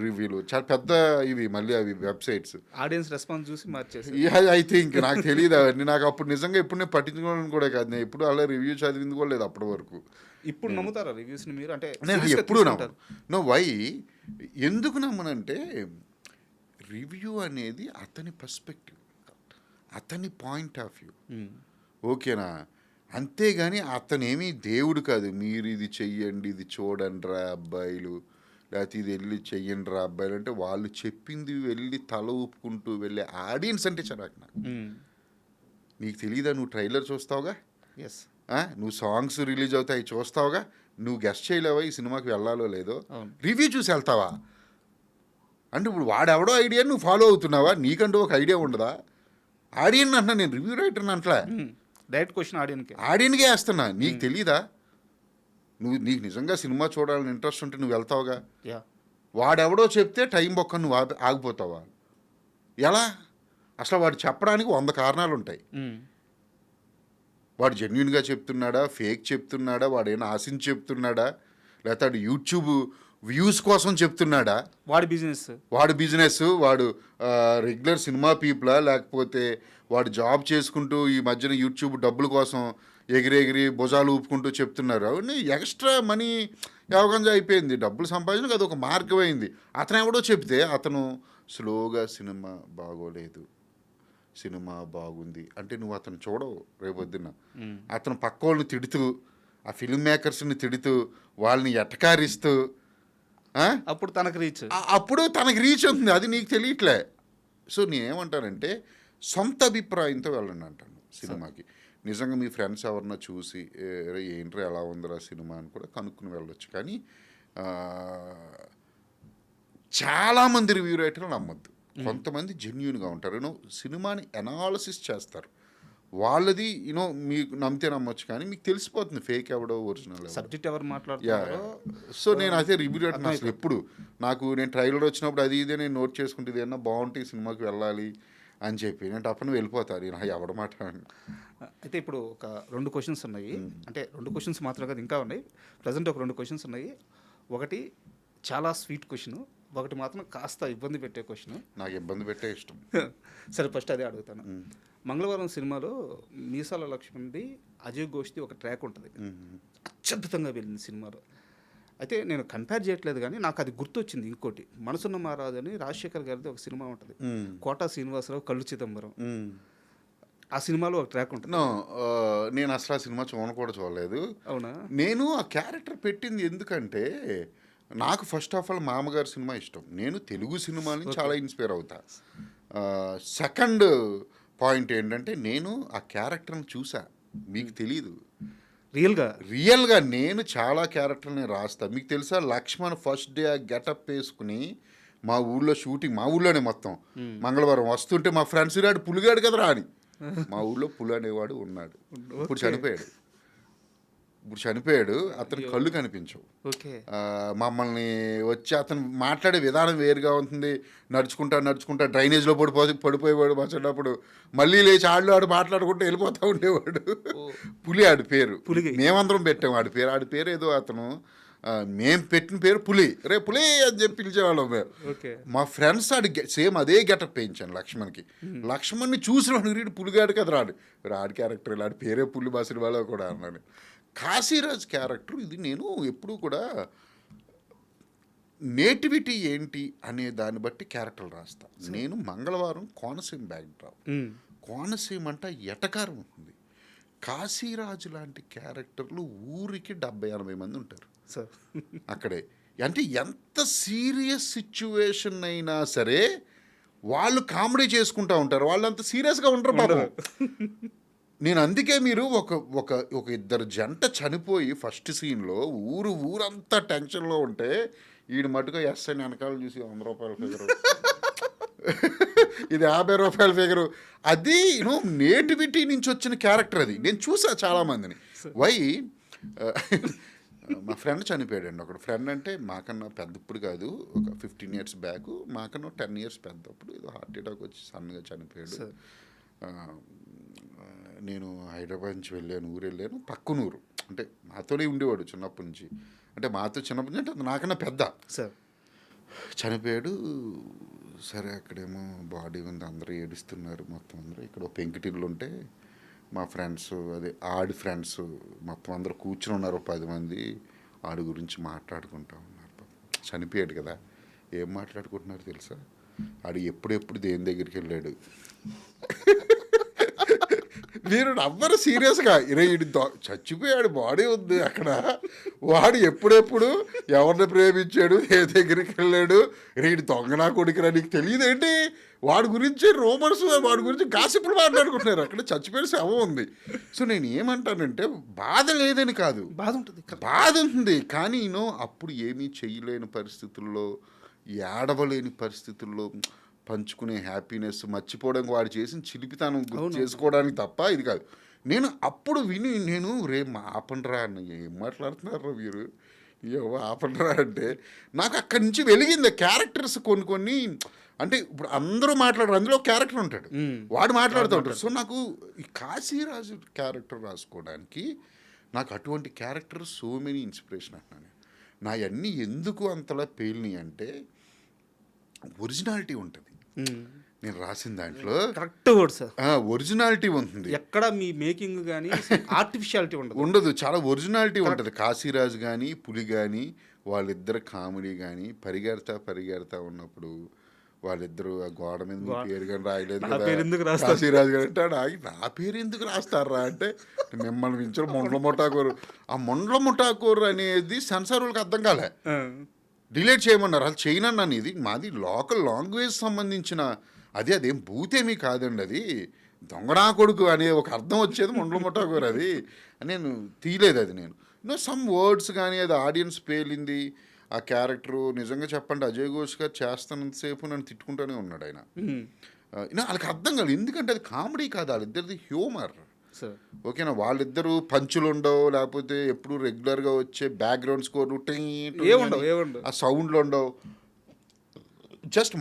రివ్యూలు. చాలా పెద్ద ఇవి మళ్ళీ అవి వెబ్సైట్స్. ఆడియన్స్ రెస్పాన్స్ చూసి మార్చేసి. ఐ థింక్ నాకు తెలియదు అవన్నీ. నాకు అప్పుడు నిజంగా ఎప్పుడు నేను పట్టించుకోవడం కూడా కాదు. నేను ఎప్పుడు అలా రివ్యూ చదివింది కూడా లేదు అప్పటి వరకు. ఇప్పుడు నమ్ముతారా రివ్యూస్ని మీరు? అంటే నేను ఎప్పుడు నో వై ఎందుకు నమ్మనంటే రివ్యూ అనేది అతని పర్స్పెక్టివ్, అతని పాయింట్ ఆఫ్ వ్యూ. ఓకేనా? అంతేగాని అతనేమీ దేవుడు కాదు. మీరు ఇది చెయ్యండి, ఇది చూడండి రా అబ్బాయిలు, లేకపోతే ఇది వెళ్ళి చెయ్యండి రా అబ్బాయిలు అంటే వాళ్ళు చెప్పింది వెళ్ళి తల ఊపుకుంటూ వెళ్ళే ఆడియన్స్ అంటే చిరాకు నాకు. నీకు తెలీదా? నువ్వు ట్రైలర్ చూస్తావుగా, ఎస్, నువ్వు సాంగ్స్ రిలీజ్ అవుతాయి చూస్తావుగా, నువ్వు గెస్ట్ చేయలేవా ఈ సినిమాకి వెళ్ళాలో లేదో? రివ్యూ చూసి వెళ్తావా? అంటే ఇప్పుడు వాడెవడో ఐడియా నువ్వు ఫాలో అవుతున్నావా? నీకంటూ ఒక ఐడియా ఉండదా? ఆడియన్ అంటున్నా నేను, రివ్యూ రైటర్ అంటలే. డైరెక్ట్ క్వశ్చన్ ఆడియన్కే వేస్తున్నా. నీకు తెలీదా? నీకు నిజంగా సినిమా చూడాలని ఇంట్రెస్ట్ ఉంటే నువ్వు వెళ్తావుగా. వాడెవడో చెప్తే టైం బొక్క నువ్వు ఆగిపోతావా? ఎలా? అసలు వాడు చెప్పడానికి 100 కారణాలు ఉంటాయి. వాడు జెన్యున్గా చెప్తున్నాడా, ఫేక్ చెప్తున్నాడా, వాడు ఏమైనా ఆశించి చెప్తున్నాడా, లేకపోతే వాడు యూట్యూబ్ వ్యూస్ కోసం చెప్తున్నాడా, వాడి బిజినెస్, వాడు రెగ్యులర్ సినిమా పీపులా, లేకపోతే వాడు జాబ్ చేసుకుంటూ ఈ మధ్యన యూట్యూబ్ డబ్బుల కోసం ఎగిరెగిరి భుజాలు ఊపుకుంటూ చెప్తున్నారు. అవన్నీ ఎక్స్ట్రా మనీ యావకంగా అయిపోయింది. డబ్బులు సంపాదించడానికి అది ఒక మార్గం అయింది. అతను ఎవడో చెప్తే అతను స్లోగా సినిమా బాగోలేదు, సినిమా బాగుంది అంటే నువ్వు అతను చూడవు. రేపొద్దున అతను పక్క వాళ్ళని తిడుతూ, ఆ ఫిల్మ్ మేకర్స్ని తిడుతూ, వాళ్ళని ఎటకారిస్తూ, అప్పుడు తనకు రీచ్ ఉంది. అది నీకు తెలియట్లే. సో నేనేమంటానంటే సొంత అభిప్రాయంతో వెళ్ళండి అంటాను సినిమాకి. నిజంగా మీ ఫ్రెండ్స్ ఎవరన్నా చూసి ఏంట్రా ఎలా ఉందిరా సినిమా అని కూడా కనుక్కుని వెళ్ళొచ్చు. కానీ చాలామంది రివ్యూ రైటర్లు నమ్మొద్దు. కొంతమంది జెన్యూన్గా ఉంటారు. సినిమాని అనాలిసిస్ చేస్తారు. వాళ్ళది మీకు నమ్మితే నమ్మొచ్చు, కానీ మీకు తెలిసిపోతుంది ఫేక్ ఎవడో ఒరిజినల్ సబ్జెక్ట్ ఎవరు మాట్లాడుతున్నారో. సో నేను అదే రివ్యూ రైటర్ అసలు ఎప్పుడు నేను ట్రైలర్ వచ్చినప్పుడు అది ఇదే నేను నోట్ చేసుకుంటే ఏమన్నా బాగుంటే సినిమాకి వెళ్ళాలి అని చెప్పి నేను తప్పని వెళ్ళిపోతారు. ఎవడ మాట. అయితే ఇప్పుడు ఒక 2 క్వశ్చన్స్ ఉన్నాయి. అంటే 2 క్వశ్చన్స్ మాత్రం కాదు, ఇంకా ఉన్నాయి. ప్రజెంట్ ఒక 2 క్వశ్చన్స్ ఉన్నాయి. ఒకటి చాలా స్వీట్ క్వశ్చన్, ఒకటి మాత్రం కాస్త ఇబ్బంది పెట్టే క్వశ్చన్. నాకు ఇబ్బంది పెట్టే ఇష్టం. సరే ఫస్ట్ అదే అడుగుతాను. మంగళవారం సినిమాలో మీసాల లక్ష్మణ్ది అజయ్ ఘోష్ది ఒక ట్రాక్ ఉంటుంది, అత్యద్భుతంగా వెళ్ళింది సినిమాలో. అయితే నేను కంపేర్ చేయట్లేదు, కానీ నాకు అది గుర్తొచ్చింది. ఇంకోటి మనసున్న మహారాజు అని రాజశేఖర్ గారిది ఒక సినిమా ఉంటుంది, కోటా శ్రీనివాసరావు కళ్ళు చిదంబరం. ఆ సినిమాలో ఒక ట్రాక్ ఉంటుంది. నేను అసలు ఆ సినిమా కూడా చూడలేదు. అవునా? నేను ఆ క్యారెక్టర్ పెట్టింది ఎందుకంటే నాకు ఫస్ట్ ఆఫ్ ఆల్ మామగారు సినిమా ఇష్టం. నేను తెలుగు సినిమాని చాలా ఇన్స్పైర్ అవుతా. సెకండ్ పాయింట్ ఏంటంటే నేను ఆ క్యారెక్టర్ని చూసా. మీకు తెలీదు, రియల్గా నేను చాలా క్యారెక్టర్ని రాస్తా. మీకు తెలుసా, లక్ష్మణ్ ఫస్ట్ డే ఆ గెటప్ వేసుకుని మా ఊళ్ళో షూటింగ్, మా ఊళ్ళోనే మొత్తం మంగళవారం వస్తుంటే మా ఫ్రెండ్స్ రాడు పులిగాడు కదరా అని. మా ఊళ్ళో పులి అనేవాడు ఉన్నాడు. ఇప్పుడు చనిపోయాడు. అతని కళ్ళు కనిపించవు. మమ్మల్ని వచ్చి అతను మాట్లాడే విధానం వేరుగా ఉంటుంది. నడుచుకుంటా డ్రైనేజ్లో పడిపోయేవాడు. వచ్చేటప్పుడు మళ్ళీ లేచి ఆడు మాట్లాడుకుంటూ వెళ్ళిపోతూ ఉండేవాడు. పులి ఆడి పేరు. మేమందరం పెట్టాము ఆడి పేరు ఏదో అతను మేము పెట్టిన పేరు పులి. పులి అని చెప్పి పిలిచేవాళ్ళం మేము. మా ఫ్రెండ్స్ సేమ్ అదే గెటప్ వేయించాను లక్ష్మణ్కి. లక్ష్మణ్ని చూసిన వాడు పులిగాడు కదా ఆడి క్యారెక్టర్ ఆడి పేరే పులి మా సినిమాలో కూడా అన్నాను. కాశీరాజ్ క్యారెక్టర్ ఇది నేను ఎప్పుడూ కూడా నేటివిటీ ఏంటి అనే దాన్ని బట్టి క్యారెక్టర్లు రాస్తా. నేను మంగళవారం కోనసీమ బ్యాక్డ్రాప్. కోనసీమ అంటే ఎటకారం ఉంటుంది. కాశీరాజు లాంటి క్యారెక్టర్లు ఊరికి 70-80 మంది ఉంటారు అక్కడే. అంటే ఎంత సీరియస్ సిచ్యువేషన్ అయినా సరే వాళ్ళు కామెడీ చేసుకుంటూ ఉంటారు. వాళ్ళు అంత సీరియస్గా ఉంటారు బాబు. నేను అందుకే మీరు ఒక ఇద్దరు జంట చనిపోయి ఫస్ట్ సీన్లో ఊరంతా టెన్షన్లో ఉంటే ఈడు మటుగా ఎస్ఐ వెనకాల చూసి 100 రూపాయల ఫిగరు, ఇది 50 రూపాయల ఫిగరు. అది నేటివిటీ నుంచి వచ్చిన క్యారెక్టర్ అది. నేను చూసా చాలామందిని. మా ఫ్రెండ్ చనిపోయాడండి ఒకడు. ఫ్రెండ్ అంటే మాకన్నా పెద్ద, ఇప్పుడు కాదు, ఒక 15 years బ్యాక్, మాకన్నా 10 years పెద్ద. అప్పుడు ఏదో హార్ట్ అటాక్ వచ్చి సన్నగా చనిపోయాడు. సార్ ఆ, నేను హైదరాబాద్ నుంచి వెళ్ళాను, ఊరు వెళ్ళాను, పక్కన ఊరు. అంటే మాతోనే ఉండేవాడు చిన్నప్పటి నుంచి. అంటే మాతో చిన్నప్పటి నుంచి అంటే నాకన్నా పెద్ద. సార్ చనిపోయాడు. సరే అక్కడేమో బాడీ ఉంది, అందరూ ఏడుస్తున్నారు మొత్తం అందరూ. ఇక్కడ ఒక పెంకుటిల్లు ఉంటే మా ఫ్రెండ్స్, అదే ఆడి ఫ్రెండ్స్ మొత్తం అందరూ కూర్చుని ఉన్నారు, 10 మంది. ఆడి గురించి మాట్లాడుకుంటూ ఉన్నారు. చనిపోయాడు కదా, ఏం మాట్లాడుకుంటున్నారు తెలుసా? ఆడు ఎప్పుడెప్పుడు దేని దగ్గరికి వెళ్ళాడు. మీరు నవ్వరు సీరియస్గా. ఇడు చచ్చిపోయాడు, బాడీ ఉంది అక్కడ, వాడు ఎప్పుడెప్పుడు ఎవరిని ప్రేమించాడు, ఏ దగ్గరికి వెళ్ళాడు, రేడు దొంగనా కొడుకురా, నీకు తెలియదు ఏంటి? వాడి గురించి రూమర్స్, వాడి గురించి గాసిపులు మాట్లాడుకుంటున్నారు. అక్కడ చచ్చిపోయిన శవం ఉంది. సో నేను ఏమంటానంటే, బాధ లేదని కాదు, బాధ ఉంటుంది, బాధ ఉంటుంది. కానీ అప్పుడు ఏమీ చేయలేని పరిస్థితుల్లో, ఏడవలేని పరిస్థితుల్లో పంచుకునే హ్యాపీనెస్ మర్చిపోవడానికి వాడు చేసిన చిలిపితనం గుర్తు చేసుకోవడానికి తప్ప ఇది కాదు. నేను అప్పుడు విని నేను ఆపండ్రా అన్న, ఏం మాట్లాడుతున్నారా మీరు, ఏవో ఆపండ్రా అంటే నాకు అక్కడి నుంచి వెలిగింది. క్యారెక్టర్స్ కొన్ని అంటే ఇప్పుడు అందరూ మాట్లాడరు, అందులో క్యారెక్టర్ ఉంటాడు, వాడు మాట్లాడుతూ ఉంటాడు. సో నాకు ఈ కాశీరాజు క్యారెక్టర్ రాసుకోవడానికి నాకు అటువంటి క్యారెక్టర్ సో మెనీ ఇన్స్పిరేషన్ అంటున్నాను. నా అన్నీ ఎందుకు అంతలా పేలినాయి అంటే ఒరిజినాలిటీ ఉంటుంది నేను రాసిన దాంట్లో. Correct word sir. ఒరిజినాలిటీ ఉంటుంది, ఎక్కడ మీ మేకింగ్ కానీ ఆర్టిఫిషియాలిటీ ఉండదు. చాలా ఒరిజినాలిటీ ఉంటుంది. కాశీరాజు కానీ పులి కానీ వాళ్ళిద్దరు కామెడీ కానీ పరిగెడతా ఉన్నప్పుడు వాళ్ళిద్దరు ఆ గోడ మీద మీ పేరు కానీ రాయలేదు కదా కాశీరాజు గారు అంటే, నా పేరు ఎందుకు రాస్తారా అంటే, మిమ్మల్ని మించిన మొండ్ల ముఠాకూరు. ఆ మొండ్ల ముఠాకూరు అనేది సెన్సార్ వాళ్ళకి అర్థం కాలే, డిలీట్ చేయమన్నారు. అది చేయనన్నాను, ఇది మాది లోకల్ లాంగ్వేజ్ సంబంధించిన అదేం భూతేమీ కాదండి, అది దొంగనా కొడుకు అనే ఒక అర్థం వచ్చేది మొండ్ల ముఠాకూరు. అది నేను తీయలేదు. అది నేను సమ్ వర్డ్స్ కానీ అది ఆడియన్స్ పేలింది. ఆ క్యారెక్టరు నిజంగా చెప్పండి, అజయ్ ఘోష్ గారు చేస్తున్నంతసేపు నన్ను తిట్టుకుంటూనే ఉన్నాడు ఆయన. వాళ్ళకి అర్థం కాదు, ఎందుకంటే అది కామెడీ కాదు, వాళ్ళిద్దరిది హ్యూమర్. ఓకేనా, వాళ్ళిద్దరూ పంచులు ఉండవు, లేకపోతే ఎప్పుడు రెగ్యులర్గా వచ్చే బ్యాక్గ్రౌండ్ స్కోర్ ఆ సౌండ్లు ఉండవు, జస్ట్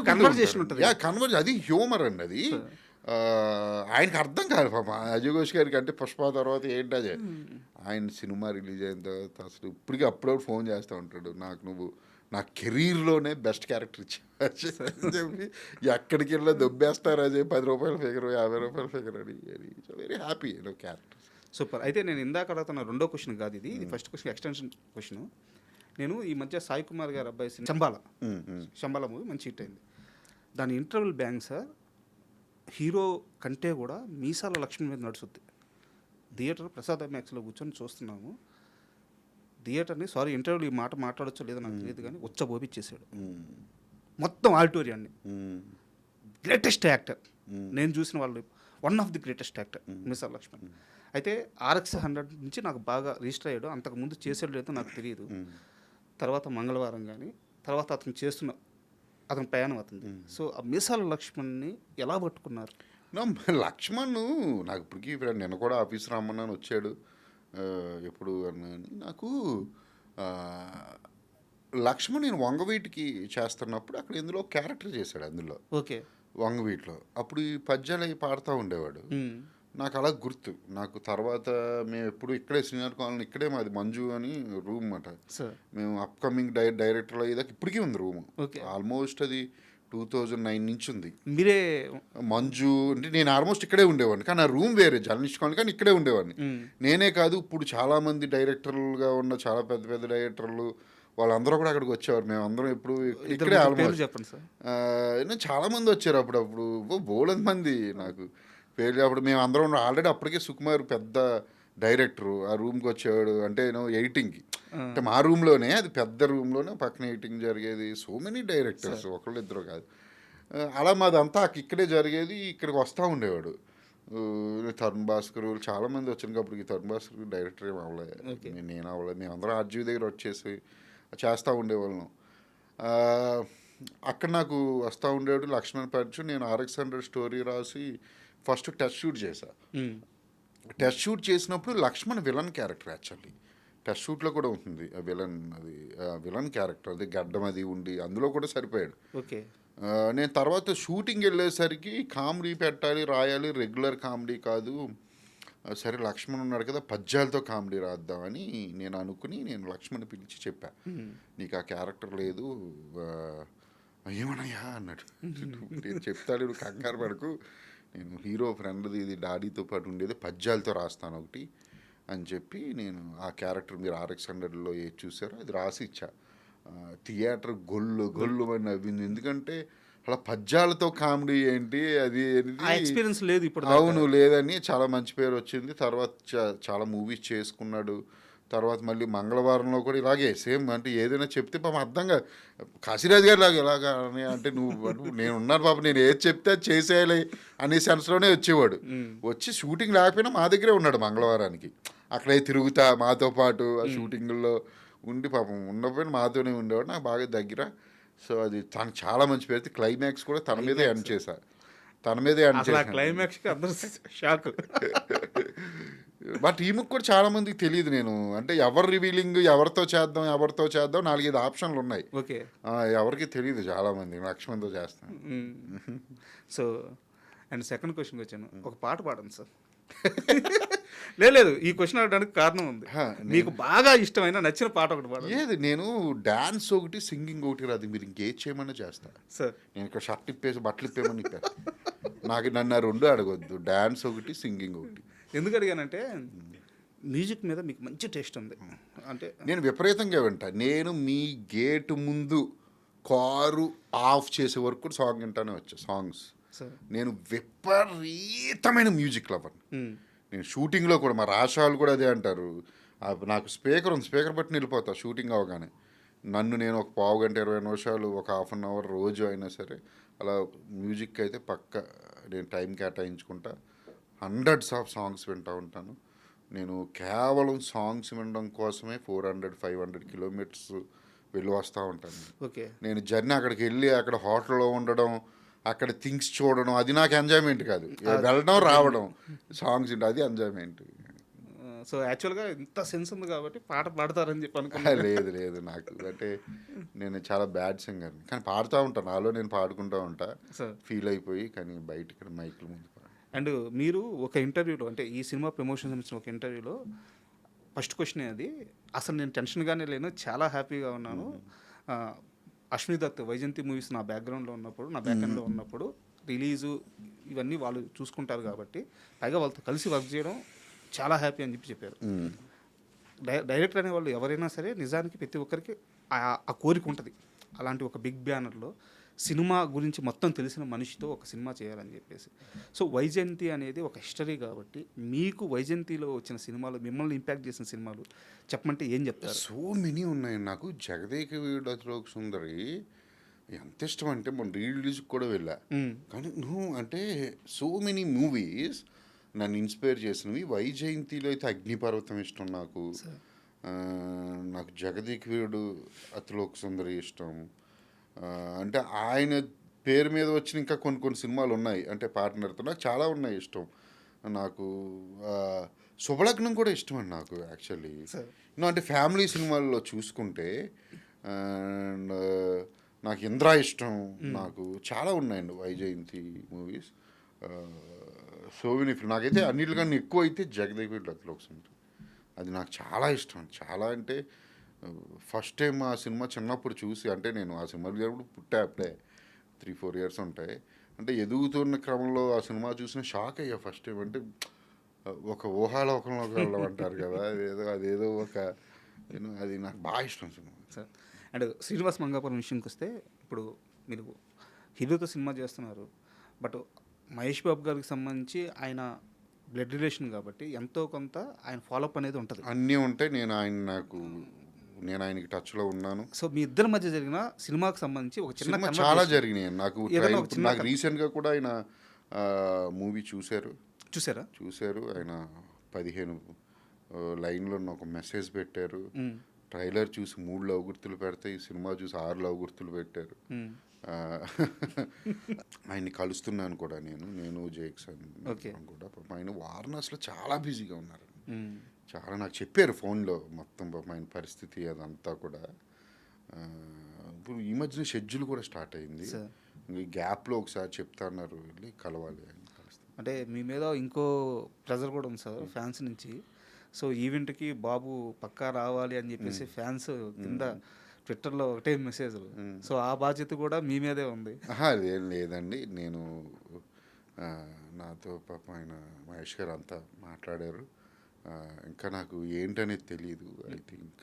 కన్వర్జేషన్. అది హ్యూమర్ అండి. అది ఆయనకి అర్థం కాదు పాప అజయ్ ఘోష్ గారికి. అంటే పుష్ప తర్వాత ఏంటి అజయ్, ఆయన సినిమా రిలీజ్ అయిన తర్వాత అసలు ఇప్పటికీ అప్పుడప్పుడు ఫోన్ చేస్తూ ఉంటాడు, నువ్వు నా కెరీర్లోనే బెస్ట్ క్యారెక్టర్ ఇచ్చావు చెప్పి, ఎక్కడికి వెళ్ళా దొబ్బేస్తారు అజయ్, 10 రూపాయల ఫిగర్, 50 రూపాయల ఫిగర్ అని. Very happy character. సూపర్. అయితే నేను ఇందాక అడుగుతున్న రెండో క్వశ్చన్ కాదు ఇది ఫస్ట్ క్వశ్చన్, ఎక్స్టెన్షన్ క్వశ్చన్. నేను ఈ మధ్య సాయి కుమార్ గారు అబ్బాయి శంబాల మూవీ మంచి హిట్ అయింది. దాని ఇంటర్వెల్ బ్యాంగ్ సార్ హీరో కంటే కూడా మీసాల లక్ష్మి మీద నడుస్తుంది. థియేటర్ ప్రసాద్ మ్యాక్స్లో కూర్చొని చూస్తున్నాము. థియేటర్ని ఇంటర్వ్యూలో ఈ మాట మాట్లాడచ్చో లేదో నాకు తెలియదు కానీ ఉచ్చబోపిచ్చేసాడు మొత్తం ఆడిటోరియాన్ని. గ్రేటెస్ట్ యాక్టర్ నేను చూసిన వాళ్ళు, one of the greatest actor Meesala Lakshman. అయితే RX 100 నుంచి నాకు బాగా రిజిస్టర్ అయ్యాడు. అంతకుముందు చేసాడు లేదో నాకు తెలియదు. తర్వాత మంగళవారం కానీ తర్వాత అతని ప్రయాణం అవుతుంది. సో ఆ మీసాల లక్ష్మణ్ని ఎలా పట్టుకున్నారు? లక్ష్మణ్ నాకు ఇప్పటికీ నిన్న కూడా ఆఫీస్ రమ్మన్నాను, వచ్చాడు. ఎప్పుడు అన్నాను నాకు లక్ష్మణ్ నేను వంగవీటికి చేస్తున్నప్పుడు అక్కడ ఇందులో క్యారెక్టర్ చేశాడు. అందులో ఓకే వంగవీటిలో అప్పుడు ఈ పద్యాలు అవి పాడుతూ ఉండేవాడు. నాకు అలా గుర్తు. నాకు తర్వాత మేము ఎప్పుడు ఇక్కడే శ్రీనగర్ కాలనీ, ఇక్కడే మాది మంజు అని రూమ్ అన్నమాట. మేము అప్కమింగ్ డైరెక్టర్లో ఇదాక ఇప్పటికీ ఉంది రూమ్. ఆల్మోస్ట్ అది 2009 నుంచి ఉంది. మీరే మంజు అంటే నేను ఆల్మోస్ట్ ఇక్కడే ఉండేవాడిని, కానీ ఆ రూమ్ వేరే జర్నలిస్ట్ కాలనీ, కానీ ఇక్కడే ఉండేవాడిని. నేనే కాదు, ఇప్పుడు చాలామంది డైరెక్టర్లుగా ఉన్న చాలా పెద్ద పెద్ద డైరెక్టర్లు వాళ్ళందరూ కూడా అక్కడికి వచ్చేవారు. మేము అందరం ఎప్పుడు ఇక్కడే ఆల్మోస్ట్ చెప్పండి సార్. చాలామంది వచ్చారు అప్పుడప్పుడు, బోలెంత మంది నాకు పేరు. అప్పుడు మేము అందరం ఆల్రెడీ అప్పటికే సుకుమార్ పెద్ద డైరెక్టరు ఆ రూమ్కి వచ్చేవాడు. అంటే ఎడిటింగ్కి, అంటే మా రూమ్లోనే, అది పెద్ద రూమ్లోనే పక్కన ఎడిటింగ్ జరిగేది. సో మెనీ డైరెక్టర్స్, ఒకళ్ళు ఇద్దరు కాదు. అలా మాదంతా ఇక్కడే జరిగేది. ఇక్కడికి వస్తూ ఉండేవాడు. తరుణ్ భాస్కర్ చాలామంది వచ్చినాక అప్పటికి. తరుణ్ భాస్కర్ డైరెక్టర్ ఏమి అవ్వలేదు, నేను అవ్వలేదు. మేము అందరం ఆర్జీవి దగ్గర వచ్చేసి చేస్తూ ఉండేవాళ్ళం. అక్కడ నాకు వస్తూ ఉండేవాడు లక్ష్మణ్ పరిచయం. నేను RX 100 స్టోరీ రాసి ఫస్ట్ టెస్ట్ షూట్ చేశా. టెస్ట్ షూట్ చేసినప్పుడు Lakshman villain character actually test షూట్లో కూడా ఉంటుంది ఆ విలన్ క్యారెక్టర్ అది గడ్డం అది ఉండి అందులో కూడా సరిపోయాడు. ఓకే. నేను తర్వాత షూటింగ్ వెళ్ళేసరికి కామెడీ పెట్టాలి రాయాలి రెగ్యులర్ కామెడీ కాదు, సరే లక్ష్మణ్ ఉన్నాడు కదా పద్యాలతో కామెడీ రాద్దామని నేను అనుకుని నేను లక్ష్మణ్ పిలిచి చెప్పా, నీకు ఆ క్యారెక్టర్ లేదు ఏమన్నాయా అన్నాడు. నేను చెప్తాడు నువ్వు కంగారు పడకు, నేను హీరో ఫ్రెండ్ది ఇది డాడీతో పాటు ఉండేది పద్యాలతో రాస్తాను ఒకటి అని చెప్పి నేను ఆ క్యారెక్టర్ మీరు RX100లో ఏది చూసారో అది రాసి ఇచ్చా. థియేటర్ గొల్లు అని నవ్వింది, ఎందుకంటే అలా పద్యాలతో కామెడీ ఏంటి అది ఎక్స్పీరియన్స్ లేదు ఇప్పుడు. అవును లేదని చాలా మంచి పేరు వచ్చింది. తర్వాత చాలా మూవీస్ చేసుకున్నాడు. తర్వాత మళ్ళీ మంగళవారంలో కూడా ఇలాగే సేమ్, అంటే ఏదైనా చెప్తే పాపం అర్థంగా కాశీరాజ్ గారు ఇలాగా అని అంటే నువ్వు నేను ఉన్నాను పాప నేను ఏది చెప్తే అది చేసేయాలి అనే సెన్స్లోనే వచ్చేవాడు. వచ్చి షూటింగ్ లేకపోయినా మా దగ్గరే ఉన్నాడు మంగళవారానికి, అక్కడే తిరుగుతా మాతో పాటు ఆ షూటింగ్లో ఉండి పాపం ఉన్నప్పుడు మాతోనే ఉండేవాడు, నాకు బాగా దగ్గర. సో అది తనకు చాలా మంచి పేరు. క్లైమాక్స్ కూడా తన మీదే ఎండ్ చేశా, తన మీదే ఎండ్ చేశా. క్లైమాక్స్కి అందరూ షాక్. మా టీముకి కూడా చాలా మందికి తెలియదు నేను అంటే ఎవరు రివీలింగ్ ఎవరితో చేద్దాం 4-5 ఆప్షన్లు ఉన్నాయి. ఓకే. ఎవరికి తెలియదు చాలా మంది లక్ష్మణ్తో చేస్తాను. సో అండ్ సెకండ్ క్వశ్చన్కి వచ్చాను, ఒక పాట పాడండి సార్. లేదు ఈ క్వశ్చన్ అడగడానికి కారణం ఉంది, మీకు బాగా ఇష్టమైన నచ్చిన పాట ఒకటి పాడు. ఏది నేను డాన్స్ ఒకటి సింగింగ్ ఒకటి రాదు, మీరు ఇంకేది చేయమన్నా చేస్తాను సార్. నేను ఇక్కడ షర్ట్ ఇప్పేసి బట్టలు ఇప్పేమని ఇప్పాను, నాకు నన్ను ఆ రెండు అడగొద్దు, డాన్స్ ఒకటి సింగింగ్ ఒకటి. ఎందుకు అడిగానంటే మ్యూజిక్ మీద మీకు మంచి టేస్ట్ ఉంది, అంటే నేను విపరీతంగా వింటా. నేను మీ గేటు ముందు కారు ఆఫ్ చేసే వరకు సాంగ్ వింటానే వచ్చా సాంగ్స్. నేను విపరీతమైన మ్యూజిక్ లవర్. నేను షూటింగ్లో కూడా మా రాష్ట్రాలు కూడా అదే అంటారు, నాకు స్పీకర్ ఉంది, స్పీకర్ బట్టి వెళ్ళిపోతా షూటింగ్ అవగానే. నన్ను నేను ఒక పావు గంట 20 నిమిషాలు ఒక ½ అన్ అవర్ రోజు అయినా సరే అలా మ్యూజిక్ అయితే పక్క నేను టైం కేటాయించుకుంటా. హండ్రెడ్స్ ఆఫ్ సాంగ్స్ వింటూ ఉంటాను. నేను కేవలం సాంగ్స్ వినడం కోసమే 400-500 కిలోమీటర్స్ వెళ్ళి వస్తూ ఉంటాను. ఓకే. నేను జర్నీ అక్కడికి వెళ్ళి అక్కడ హోటల్లో ఉండడం, అక్కడ థింగ్స్ చూడడం అది నాకు ఎంజాయ్మెంట్ కాదు, వెళ్ళడం రావడం సాంగ్స్ ఉంటే అది ఎంజాయ్మెంట్. సో యాక్చువల్గా ఇంత సెన్స్ ఉంది కాబట్టి పాట పాడతారని చెప్పి అనుకున్నా. లేదు నాకు అంటే నేను చాలా బ్యాడ్ సింగర్, కానీ పాడుతూ ఉంటాను, నాలో నేను పాడుకుంటూ ఉంటా ఫీల్ అయిపోయి, కానీ బయట ఇక్కడ మైక్ల ముందు. అండ్ మీరు ఒక ఇంటర్వ్యూలో అంటే ఈ సినిమా ప్రమోషన్ సంబంధించిన ఒక ఇంటర్వ్యూలో ఫస్ట్ క్వశ్చన్ అది, అసలు నేను టెన్షన్గానే లేను, చాలా హ్యాపీగా ఉన్నాను. అశ్విని దత్ వైజయంతి మూవీస్ నా బ్యాక్గ్రౌండ్లో ఉన్నప్పుడు, నా బ్యాక్గ్రౌండ్లో ఉన్నప్పుడు రిలీజు ఇవన్నీ వాళ్ళు చూసుకుంటారు కాబట్టి, పైగా వాళ్ళతో కలిసి వర్క్ చేయడం చాలా హ్యాపీ అని చెప్పారు. డైరెక్టర్ అనే వాళ్ళు ఎవరైనా సరే నిజానికి ప్రతి ఒక్కరికి ఆ కోరిక ఉంటుంది, అలాంటి ఒక బిగ్ బ్యానర్లో సినిమా గురించి మొత్తం తెలిసిన మనిషితో ఒక సినిమా చేయాలని చెప్పేసి. సో వైజయంతి అనేది ఒక హిస్టరీ కాబట్టి, మీకు వైజయంతిలో వచ్చిన సినిమాలు, మిమ్మల్ని ఇంపాక్ట్ చేసిన సినిమాలు చెప్పమంటే ఏం చెప్తారు? సో మెనీ ఉన్నాయి. నాకు జగదేక వీరుడు అతిలోక సుందరి ఎంత ఇష్టం అంటే మొన్న రిలీజ్కి కూడా వెళ్ళా, కానీ నువ్వు అంటే సో మెనీ మూవీస్ నన్ను ఇన్స్పైర్ చేసినవి. వైజయంతిలో అయితే అగ్నిపర్వతం ఇష్టం నాకు, నాకు జగదేక వీరుడు అతిలోక సుందరి ఇష్టం. అంటే ఆయన పేరు మీద వచ్చిన ఇంకా కొన్ని సినిమాలు ఉన్నాయి, అంటే పార్ట్నర్తో నాకు చాలా ఉన్నాయి ఇష్టం. నాకు శుభలగ్నం కూడా ఇష్టం అండి నాకు యాక్చువల్లీ. అంటే ఫ్యామిలీ సినిమాల్లో చూసుకుంటే నాకు ఇంద్ర ఇష్టం, నాకు చాలా ఉన్నాయండి వైజయంతి మూవీస్. సో నాకైతే అన్నిటికన్నా ఎక్కువ అయితే జగదేక వీరుడు అతిలోక సుందరి, అది నాకు చాలా ఇష్టం. చాలా అంటే ఫస్ట్ టైం ఆ సినిమా చిన్నప్పుడు చూసి, అంటే నేను ఆ సినిమా పుట్టా అప్పుడే 3-4 ఇయర్స్ ఉంటాయి, అంటే ఎదుగుతున్న క్రమంలో ఆ సినిమా చూసిన షాక్ అయ్యా ఫస్ట్ టైం. అంటే ఒక ఊహాలోకంలోకి వెళ్ళడం అంటారు కదా, అదేదో ఒక అది నాకు బాగా ఇష్టం cinema. Sir and Srinivas Mangapuram విషయానికి వస్తే, ఇప్పుడు మీరు హీరోతో సినిమా చేస్తున్నారు, బట్ మహేష్ బాబు గారికి సంబంధించి ఆయన బ్లడ్ రిలేషన్ కాబట్టి ఎంతో కొంత ఆయన ఫాలోఅప్ అనేది ఉంటుంది, అన్నీ ఉంటాయి. నేను ఆయనకి టచ్లో ఉన్నాను. సో మీ ఇద్దరి మధ్య జరిగిన సినిమాకి సంబంధించి ఒక చిన్న చాలా జరిగినాయి నాకు. రీసెంట్గా కూడా ఆయన మూవీ చూశారు ఆయన 15 లైన్లో ఒక మెసేజ్ పెట్టారు. ట్రైలర్ చూసి 3 లవ్ గుర్తులు పెడితే ఈ సినిమా చూసి 6 లవ్ గుర్తులు పెట్టారు. ఆయన్ని కలుస్తున్నాను కూడా నేను జేక్స్ Okay. కూడా పాపం ఆయన వారణాసిలో చాలా బిజీగా ఉన్నారు. చాలా నాకు చెప్పారు ఫోన్లో మొత్తం పాపం ఆయన పరిస్థితి అదంతా కూడా. ఆ, ఇప్పుడు ఈ మధ్యన షెడ్యూల్ కూడా స్టార్ట్ అయింది. Sir. ఈ గ్యాప్లో ఒకసారి చెప్తా అన్నారు, వెళ్ళి కలవాలి ఆయన కలుస్తాను. అంటే మీ మీద ఇంకో ప్రెజర్ కూడా ఉంది సార్ ఫ్యాన్స్ నుంచి. సో ఈవెంట్కి బాబు పక్కా రావాలి అని చెప్పేసి ఫ్యాన్స్ కింద ట్విట్టర్లో ఒకటే మెసేజ్లు. సో ఆ బాధ్యత కూడా మీ మీదే ఉంది. అదేం లేదండి, నేను నాతో పాపం ఆయన మహేష్ గారు అంతా మాట్లాడారు. ఇంకా నాకు ఏంటనేది తెలియదు. ఐ థింక్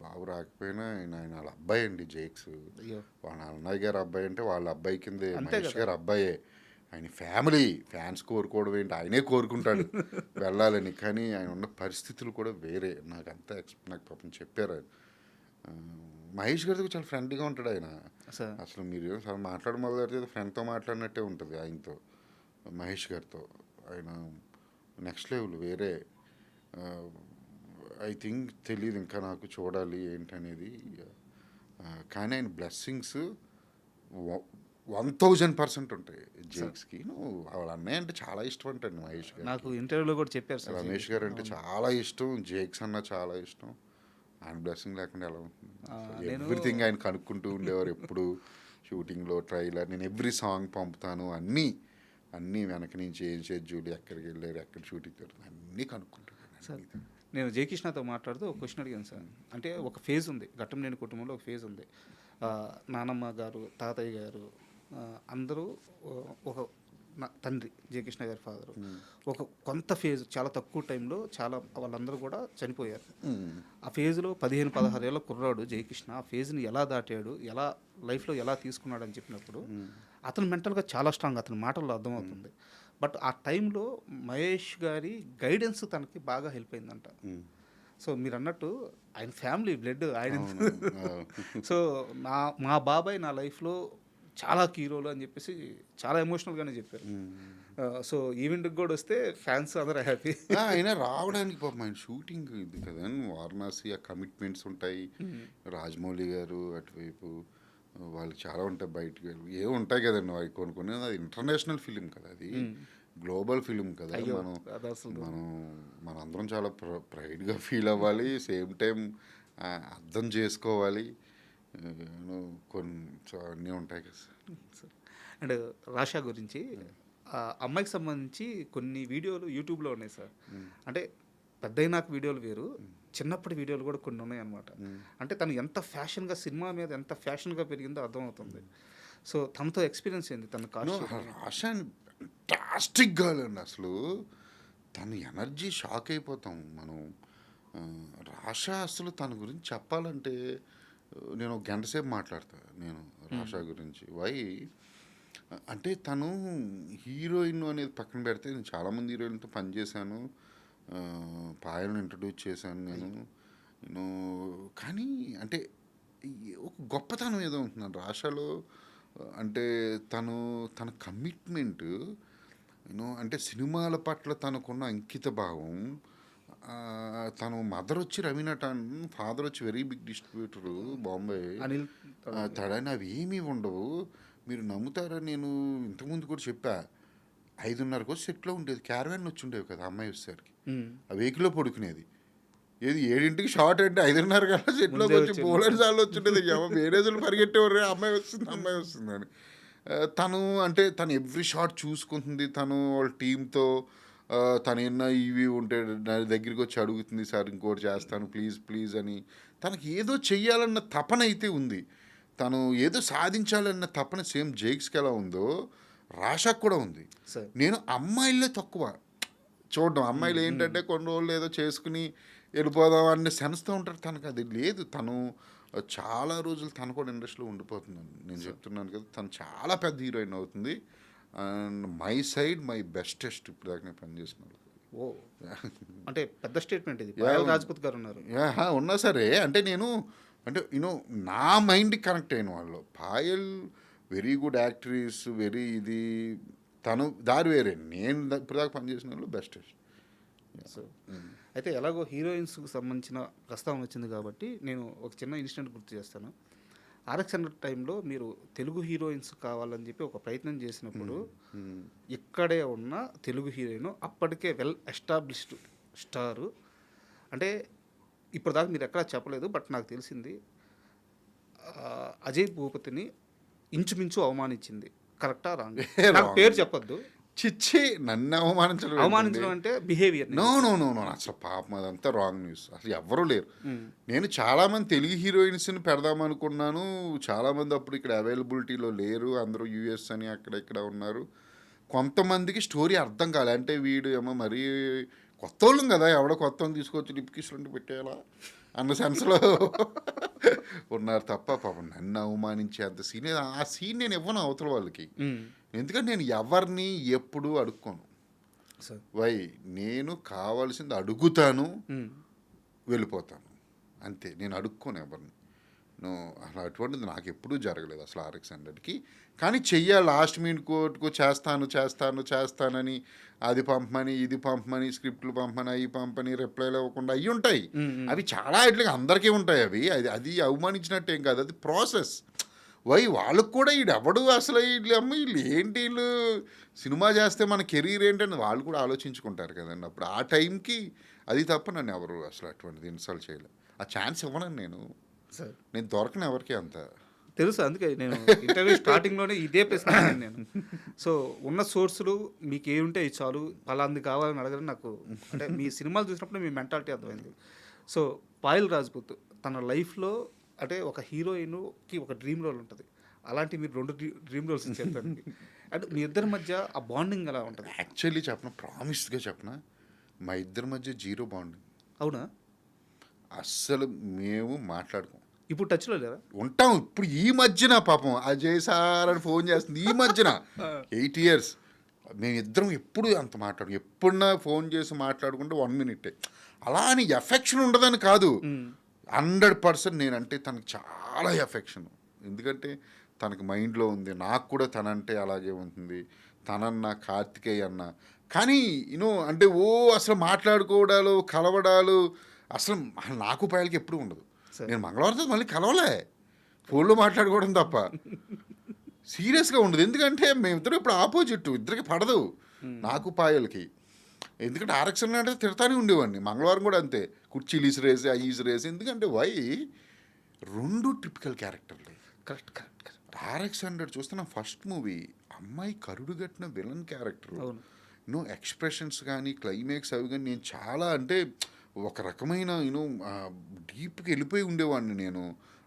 బాబు రాకపోయినా ఆయన వాళ్ళ అబ్బాయి అండి జేక్స్. అయ్యో, వాళ్ళ అన్నయ్య గారు అబ్బాయి అంటే వాళ్ళ అబ్బాయి కిందే అంతే మహేష్ కదా. గారు అబ్బాయే. ఆయన ఫ్యామిలీ ఫ్యాన్స్ కోరుకోవడం ఏంటి, ఆయనే కోరుకుంటాడు వెళ్ళాలని. కానీ ఆయన ఉన్న పరిస్థితులు కూడా వేరే. నాకు పాపం చెప్పారు ఆయన. మహేష్ గారితో చాలా ఫ్రెండ్లీగా ఉంటాడు ఆయన. సార్ అసలు మీరు మాట్లాడ మొదలెడితే ఫ్రెండ్తో మాట్లాడినట్టే ఉంటుంది ఆయనతో, మహేష్ గారితో. ఆయన నెక్స్ట్ లెవెల్ వేరే. ఐ థింక్ తెలియదు ఇంకా నాకు, చూడాలి ఏంటనేది. కానీ ఆయన బ్లెస్సింగ్స్ 1000% ఉంటాయి జేక్స్కి. వాళ్ళ అన్నయ్య అంటే చాలా ఇష్టం అంటండి మహేష్ గారు. నాకు ఇంటర్వ్యూలో కూడా చెప్పారు సార్. రమేష్ గారు అంటే చాలా ఇష్టం, జేక్స్ అన్న చాలా ఇష్టం. ఆయన బ్లెస్సింగ్ లేకుండా ఎలా ఉంటుంది? ఎవ్రీథింగ్ ఆయన కనుక్కుంటూ ఉండేవారు ఎప్పుడు. షూటింగ్లో ట్రైలర్, నేను ఎవ్రీ సాంగ్ పంపుతాను, అన్నీ వెనక నుంచి ఏం షెడ్యూల్, ఎక్కడికి వెళ్ళారు, ఎక్కడ షూటింగ్ జరుగుతుంది, అన్నీ కనుక్కుంటున్నాను సార్ నేను జయకృష్ణతో మాట్లాడుతూ ఒక క్వశ్చన్ అడిగాను సార్. అంటే ఒక ఫేజ్ ఉంది, ఘట్టంనేని కుటుంబంలో ఒక ఫేజ్ ఉంది. నానమ్మ గారు, తాతయ్య గారు అందరూ ఒక తండ్రి జయకృష్ణ గారి ఫాదరు ఒక కొంత ఫేజ్ చాలా తక్కువ టైంలో చాలా వాళ్ళందరూ కూడా చనిపోయారు. ఆ ఫేజ్లో 15-16 ఏళ్ళ కుర్రాడు జయకృష్ణ ఆ ఫేజ్ని ఎలా దాటాడు, ఎలా లైఫ్లో ఎలా తీసుకున్నాడు అని చెప్పినప్పుడు అతను మెంటల్గా చాలా స్ట్రాంగ్, అతని మాటల్లో అర్థమవుతుంది. బట్ ఆ టైంలో మహేష్ గారి గైడెన్స్ తనకి బాగా హెల్ప్ అయిందంట. సో మీరు అన్నట్టు ఆయన ఫ్యామిలీ బ్లడ్ ఆయన. సో మా బాబాయ్ నా లైఫ్లో చాలా హీరోలు అని చెప్పేసి చాలా ఎమోషనల్గానే చెప్పారు. సో ఈవెంట్కి కూడా వస్తే ఫ్యాన్స్ అందరూ హ్యాపీ. అయినా రావడానికి పాపం ఆయన షూటింగ్ ఇది కదా, వారణాసి ఆ కమిట్మెంట్స్ ఉంటాయి. రాజమౌళి గారు అటువైపు వాళ్ళకి చాలా ఉంటాయి, బయటకు ఏమి ఉంటాయి కదండి అవి కొన్ని. అది ఇంటర్నేషనల్ ఫిలిం కదా, అది గ్లోబల్ ఫిలిం కదా. మనందరం చాలా ప్రైడ్గా ఫీల్ అవ్వాలి, సేమ్ టైం అర్థం చేసుకోవాలి. కొన్ని అన్నీ ఉంటాయి కదా సార్. అండ్ రాషా గురించి అమ్మాయికి సంబంధించి కొన్ని వీడియోలు యూట్యూబ్లో ఉన్నాయి సార్. అంటే పెద్దయినాక వీడియోలు వేరు, చిన్నప్పటి వీడియోలు కూడా కొన్ని ఉన్నాయి అనమాట. అంటే తను ఎంత ఫ్యాషన్గా, సినిమా మీద ఎంత ఫ్యాషన్గా పెరిగిందో అర్థమవుతుంది. సో తనతో ఎక్స్పీరియన్స్ ఏంది తన రాషా? ఫ్యాంటాస్టిక్ గర్ల్ అండి అసలు. తన ఎనర్జీ షాక్ అయిపోతాం మనం. రాషా అసలు తన గురించి చెప్పాలంటే నేను ఒక గంట సేపు మాట్లాడతాను నేను రాషా గురించి. వై అంటే తను హీరోయిన్ అనేది పక్కన పెడితే, నేను చాలామంది హీరోయిన్తో పనిచేశాను, పాయలను ఇంట్రడ్యూస్ చేశాను నేను. కానీ అంటే ఒక గొప్పతనం ఏదో ఉంటున్నాను రాషాలో. అంటే తన కమిట్మెంట్ అంటే సినిమాల పట్ల తనకున్న అంకిత భావం. తను మదర్ వచ్చి రవీనటన్, ఫాదర్ వచ్చి very big distributor Bombay Anil తడని, అవి ఏమీ ఉండవు. మీరు నమ్ముతారా, నేను ఇంతకుముందు కూడా చెప్పా, 5:30 సెట్లో ఉండేది, క్యారవాన్ వచ్చి ఉండేవి కదా అమ్మాయి వచ్చేసరికి. ఆ వెహికల్లో పడుకునేది. ఏది 7ంటికి షార్ట్ అంటే 5:30 కల్లా సెట్లోకి వచ్చి పోలేని సార్లు వచ్చిండేది. వేరేజులు పరిగెట్టేవారు, అమ్మాయి వస్తుందని. తను ఎవ్రీ షాట్ చూసుకుంటుంది. తను వాళ్ళ టీంతో తను ఏమన్నా ఇవి ఉంటే నా దగ్గరికి వచ్చి అడుగుతుంది, సార్ ఇంకోటి చేస్తాను ప్లీజ్ అని. తనకి ఏదో చెయ్యాలన్న తపన అయితే ఉంది, తను ఏదో సాధించాలన్న తపన సేమ్ జేక్స్కి ఎలా ఉందో రాషాకు కూడా ఉంది. నేను అమ్మాయిలే తక్కువ చూడడం. అమ్మాయిలు ఏంటంటే కొన్ని రోజులు ఏదో చేసుకుని వెళ్ళిపోదాం అనే సెన్స్తో ఉంటారు. తనకు అది లేదు. తను చాలా రోజులు తను కూడా ఇండస్ట్రీలో ఉండిపోతుందని నేను చెప్తున్నాను కదా. తను చాలా పెద్ద హీరోయిన్ అవుతుంది. And my side my bestest ఇప్పుడు దాకా నేను పనిచేస్తున్నాను. ఓ అంటే పెద్ద స్టేట్మెంట్ ఇది. రాజ్పూత్ గారు ఉన్నారు ఉన్నా సరే, అంటే నేను నా మైండ్కి కనెక్ట్ అయిన వాళ్ళు. Payal very good actress, very ఇది, తను దారి వేరే. నేను ఇప్పుడు దాకా పనిచేసిన వాళ్ళు బెస్టెస్ట్. సో అయితే ఎలాగో హీరోయిన్స్కి సంబంధించిన ప్రస్తావన వచ్చింది కాబట్టి నేను ఒక చిన్న ఇన్సిడెంట్ గుర్తు చేస్తాను. ఆర్ఎక్స్ హండ్రెడ్ టైంలో మీరు తెలుగు హీరోయిన్స్ కావాలని చెప్పి ఒక ప్రయత్నం చేసినప్పుడు ఇక్కడే ఉన్న తెలుగు హీరోయిన్ అప్పటికే వెల్ ఎస్టాబ్లిష్డ్ స్టారు, అంటే ఇప్పటిదాకా మీరు ఎక్కడా చెప్పలేదు, బట్ నాకు తెలిసింది అజయ్ భూపతిని ఇంచుమించు అవమానించింది. కరెక్టా రాంగ్? నాకు పేరు చెప్పొద్దు. చిచ్చి నన్ను అవమానించడం అంటే behaviour. No no no no అసలు పాపం అదంతా రాంగ్ న్యూస్. అసలు ఎవరూ లేరు. నేను చాలామంది తెలుగు హీరోయిన్స్ని పెడదామనుకున్నాను. చాలామంది అప్పుడు ఇక్కడ అవైలబిలిటీలో లేరు, అందరూ యూఎస్ అని అక్కడ ఇక్కడ ఉన్నారు. కొంతమందికి స్టోరీ అర్థం కాలే, అంటే వీడు ఏమో మరీ కొత్త వాళ్ళం కదా, ఎవడో కొత్త వాళ్ళని తీసుకొచ్చి లిప్కిస్లో పెట్టేయాలా అన్న సెన్స్లో ఉన్నారు తప్ప పాపం నన్ను అవమానించే అంత సీన్, ఆ సీన్ నేను ఇవ్వను అవతల వాళ్ళకి. ఎందుకంటే నేను ఎవరిని ఎప్పుడు అడుక్కోను. వై నేను కావాల్సింది అడుగుతాను, వెళ్ళిపోతాను అంతే. నేను అడుక్కోను ఎవరిని. అలా అటువంటిది నాకు ఎప్పుడూ జరగలేదు అసలు ఆర్ఎక్స్ హండ్రెడ్కి. కానీ చెయ్యాలి, లాస్ట్ మినిట్ కోర్టుకు చేస్తానని అది పంపమని ఇది పంపమని స్క్రిప్ట్లు పంపమని అవి పంపని రిప్లైలు ఇవ్వకుండా అవి ఉంటాయి. అవి చాలా ఇట్లా అందరికీ ఉంటాయి. అవి అది అవమానించినట్టు ఏం కాదు, అది ప్రాసెస్. వాళ్ళకు కూడా ఎవడు అసలు వీళ్ళు ఏంటి, వీళ్ళు సినిమా చేస్తే మన కెరీర్ ఏంటని వాళ్ళు కూడా ఆలోచించుకుంటారు కదండి. అప్పుడు ఆ టైంకి అది తప్ప నన్ను ఎవరు అసలు అటువంటిది ఇన్స్టాల్ చేయలేదు. ఆ ఛాన్స్ ఇవ్వను నేను దొరకను ఎవరికి అంత తెలుసు. అందుకే నేను ఇంటర్వ్యూ స్టార్టింగ్లోనే ఇదే ప్రశ్న నేను. సో ఉన్న సోర్సులు మీకు ఏ ఉంటే ఇది చాలు, అలాంటి కావాలని అడగడం నాకు, అంటే మీ సినిమాలు చూసినప్పుడు మీ మెంటాలిటీ అర్థమైంది. సో పాయల్ రాజ్పూత్ తన లైఫ్లో అంటే ఒక హీరోయిన్కి ఒక డ్రీమ్ రోల్ ఉంటుంది, అలాంటి మీరు 2 డ్రీమ్ రోల్స్ చెప్పండి. అంటే మీ ఇద్దరి మధ్య ఆ బాండింగ్ ఎలా ఉంటుంది? యాక్చువల్లీ చెప్పనా, ప్రామిస్గా చెప్పనా, మా ఇద్దరి మధ్య జీరో బాండింగ్. అవునా? అస్సలు మేము మాట్లాడుకోం. ఇప్పుడు టచ్లో లేదా? ఉంటాం. ఇప్పుడు ఈ మధ్యన పాపం అజయ్ సార్ అని ఫోన్ చేస్తుంది, ఈ మధ్యన 8 years మేము ఇద్దరం ఎప్పుడు అంత మాట్లాడు, ఎప్పుడన్నా ఫోన్ చేసి మాట్లాడుకుంటే 1 minute. అలా అని ఎఫెక్షన్ ఉండదని కాదు, 100% నేనంటే తనకు చాలా ఎఫెక్షన్. ఎందుకంటే తనకు మైండ్లో ఉంది, నాకు కూడా తనంటే అలాగే ఉంటుంది. తనన్న కార్తికేయ అన్న, కానీ అంటే అసలు మాట్లాడుకోవడాలు కలవడాలు అసలు నాకు పాయలకి ఎప్పుడూ ఉండదు. నేను మంగళవారంతో మళ్ళీ కలవలే, ఫోన్లో మాట్లాడుకోవడం తప్ప సీరియస్గా ఉండదు. ఎందుకంటే మేమిద్దరం ఇప్పుడు ఆపోజిట్, ఇద్దరికి పడదు నాకు పాయలకి. ఎందుకంటే ఆర్ఎక్స్ అంటే తిడతానే ఉండేవాడిని, మంగళవారం కూడా అంతే, కుర్చీలు ఈసిరేసి ఆ ఈసిరేసి. ఎందుకంటే 2 టిపికల్ క్యారెక్టర్లు. కరెక్ట్. ఆర్ఎక్స్ హండ్రెడ్ చూస్తే నా ఫస్ట్ మూవీ, అమ్మాయి కరుడు కట్టిన విలన్ క్యారెక్టర్. ఎక్స్ప్రెషన్స్ కానీ క్లైమాక్స్ అవి కానీ నేను చాలా అంటే ఒక రకమైన డీప్కి వెళ్ళిపోయి ఉండేవాడిని నేను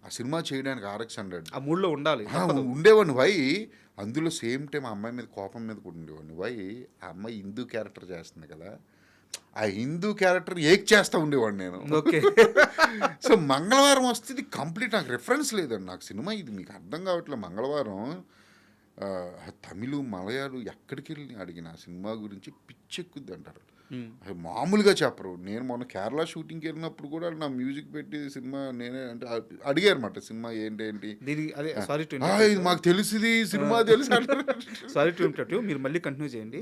ఆ సినిమా చేయడానికి. ఆర్ఎక్స్ హండ్రెడ్ ఆ మూడ్లో ఉండాలి, ఉండేవాడిని. అందులో సేమ్ టైం ఆ అమ్మాయి మీద కోపం మీద కూడా ఉండేవాడిని. ఆ అమ్మాయి హిందూ క్యారెక్టర్ చేస్తుంది కదా, ఆ హిందూ క్యారెక్టర్ ఏక్ చేస్తూ ఉండేవాడిని నేను. ఓకే. సో మంగళవారం వస్తే ఇది కంప్లీట్ నాకు రిఫరెన్స్ లేదండి నాకు సినిమా, ఇది మీకు అర్థం కావట్లేదు. మంగళవారం తమిళ మలయాళం ఎక్కడికి వెళ్ళి అడిగిన ఆ సినిమా గురించి పిచ్చెక్కుద్ది అంటారు, మామూలుగా చెప్పరు. నేను మొన్న కేరళ షూటింగ్కి వెళ్ళినప్పుడు కూడా నా మ్యూజిక్ పెట్టి సినిమా నేనే అంటే అడిగారు అన్నమాట, సినిమా ఏంటి ఇది మాకు తెలిసింది సినిమా తెలుసు అంటారు. సారీ టు ఇంటర్వ్యూ, మీరు మళ్ళీ కంటిన్యూ చేయండి.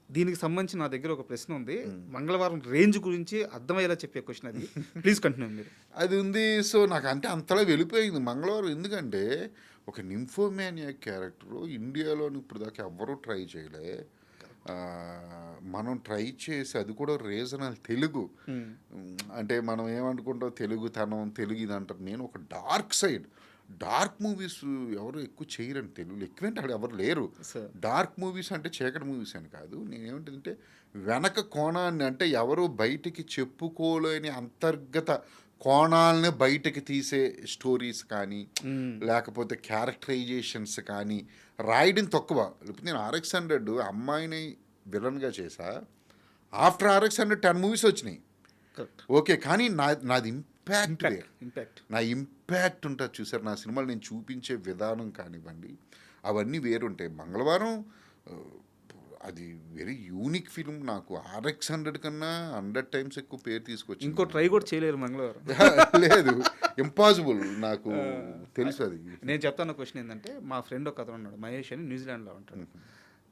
దీనికి సంబంధించి నా దగ్గర ఒక ప్రశ్న ఉంది, మంగళవారం రేంజ్ గురించి అర్థమయ్యేలా చెప్పే క్వశ్చన్, అది ప్లీజ్ కంటిన్యూ మీరు. అది ఉంది. సో నాకు అంటే అంతలా వెళ్ళిపోయింది మంగళవారం. ఎందుకంటే ఒక నింఫోమానియా క్యారెక్టరు ఇండియాలోని ఇప్పుడు దాకా ఎవ్వరూ ట్రై చేయలే. మనం ట్రై చేసి అది కూడా రీజనల్ తెలుగు, అంటే మనం ఏమనుకుంటాం తెలుగుతనం తెలుగు ఇది అంటారు. నేను ఒక డార్క్ మూవీస్ ఎవరు ఎక్కువ చేయరండి తెలుగులో, ఎక్కువేంటి అక్కడ ఎవరు లేరు. డార్క్ మూవీస్ అంటే చీకటి మూవీస్ అని కాదు, నేనేమిటంటే వెనక కోణాన్ని, అంటే ఎవరు బయటికి చెప్పుకోలేని అంతర్గత కోణాలని బయటకి తీసే స్టోరీస్ కానీ లేకపోతే క్యారెక్టరైజేషన్స్ కానీ రాయడం తక్కువ. లేకపోతే నేను ఆర్ఎక్స్ హండ్రెడ్ అమ్మాయిని విలన్గా చేసా, ఆఫ్టర్ ఆర్ఎక్స్ హండ్రెడ్ 10 movies వచ్చినాయి. ఓకే, కానీ నాది ఇంపాక్ట్, నా ఇంపాక్ట్ ఉంటుంది చూసారు. నా సినిమాలు నేను చూపించే విధానం కానివ్వండి అవన్నీ వేరుంటాయి. మంగళవారం అది వెరీ యూనిక్ ఫిల్మ్. నాకు ఆర్ఎక్స్ హండ్రెడ్ కన్నా 100 times ఎక్కువ పేరు తీసుకొచ్చి ఇంకో ట్రై కూడా చేయలేరు మంగళవారం. లేదు, ఇంపాసిబుల్, నాకు తెలుసు. అది నేను చెప్తాను. క్వశ్చన్ ఏంటంటే, మా ఫ్రెండ్ ఒక అతను ఉన్నాడు, మహేష్ అని, న్యూజిలాండ్లో ఉంటాడు.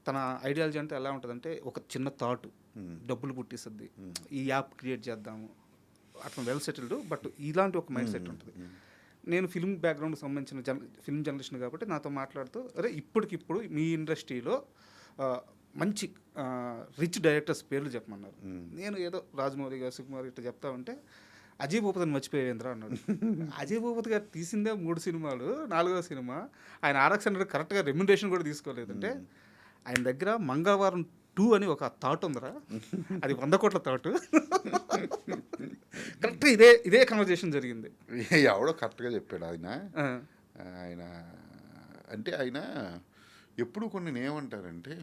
తన ఐడియాలజీ అంటే ఎలా ఉంటుందంటే, ఒక చిన్న థాట్ డబ్బులు పుట్టిస్తుంది, ఈ యాప్ క్రియేట్ చేద్దాము, అతను వెల్ సెటిల్డ్, బట్ ఇలాంటి ఒక మైండ్ సెట్ ఉంటుంది. నేను ఫిల్మ్ బ్యాక్గ్రౌండ్కి సంబంధించిన ఫిల్మ్ జర్నలిస్ట్ కాబట్టి నాతో మాట్లాడుతూ అరే ఇప్పటికిప్పుడు మీ ఇండస్ట్రీలో మంచి రిచ్ డైరెక్టర్స్ పేర్లు చెప్పమన్నారు. నేను ఏదో రాజమౌళి గారు, సుకుమార్ ఇట్లా చెప్తా ఉంటే అజయ్ భూపతిని మర్చిపోయేంద్ర అన్నాడు. అజయ్ భూపతి గారు తీసిందే 3 సినిమాలు, 4వ సినిమా ఆయన ఆరక్షణ కరెక్ట్గా రెమ్యునరేషన్ కూడా తీసుకోలేదంటే ఆయన దగ్గర మంగళవారం 2 అని ఒక థాట్ ఉందిరా, అది 100 కోట్ల థాట్. కరెక్ట్గా ఇదే కన్వర్జేషన్ జరిగింది. ఎవడో కరెక్ట్గా చెప్పాడు ఆయన అంటే ఆయన ఎప్పుడు కొన్ని ఏమంటారంటే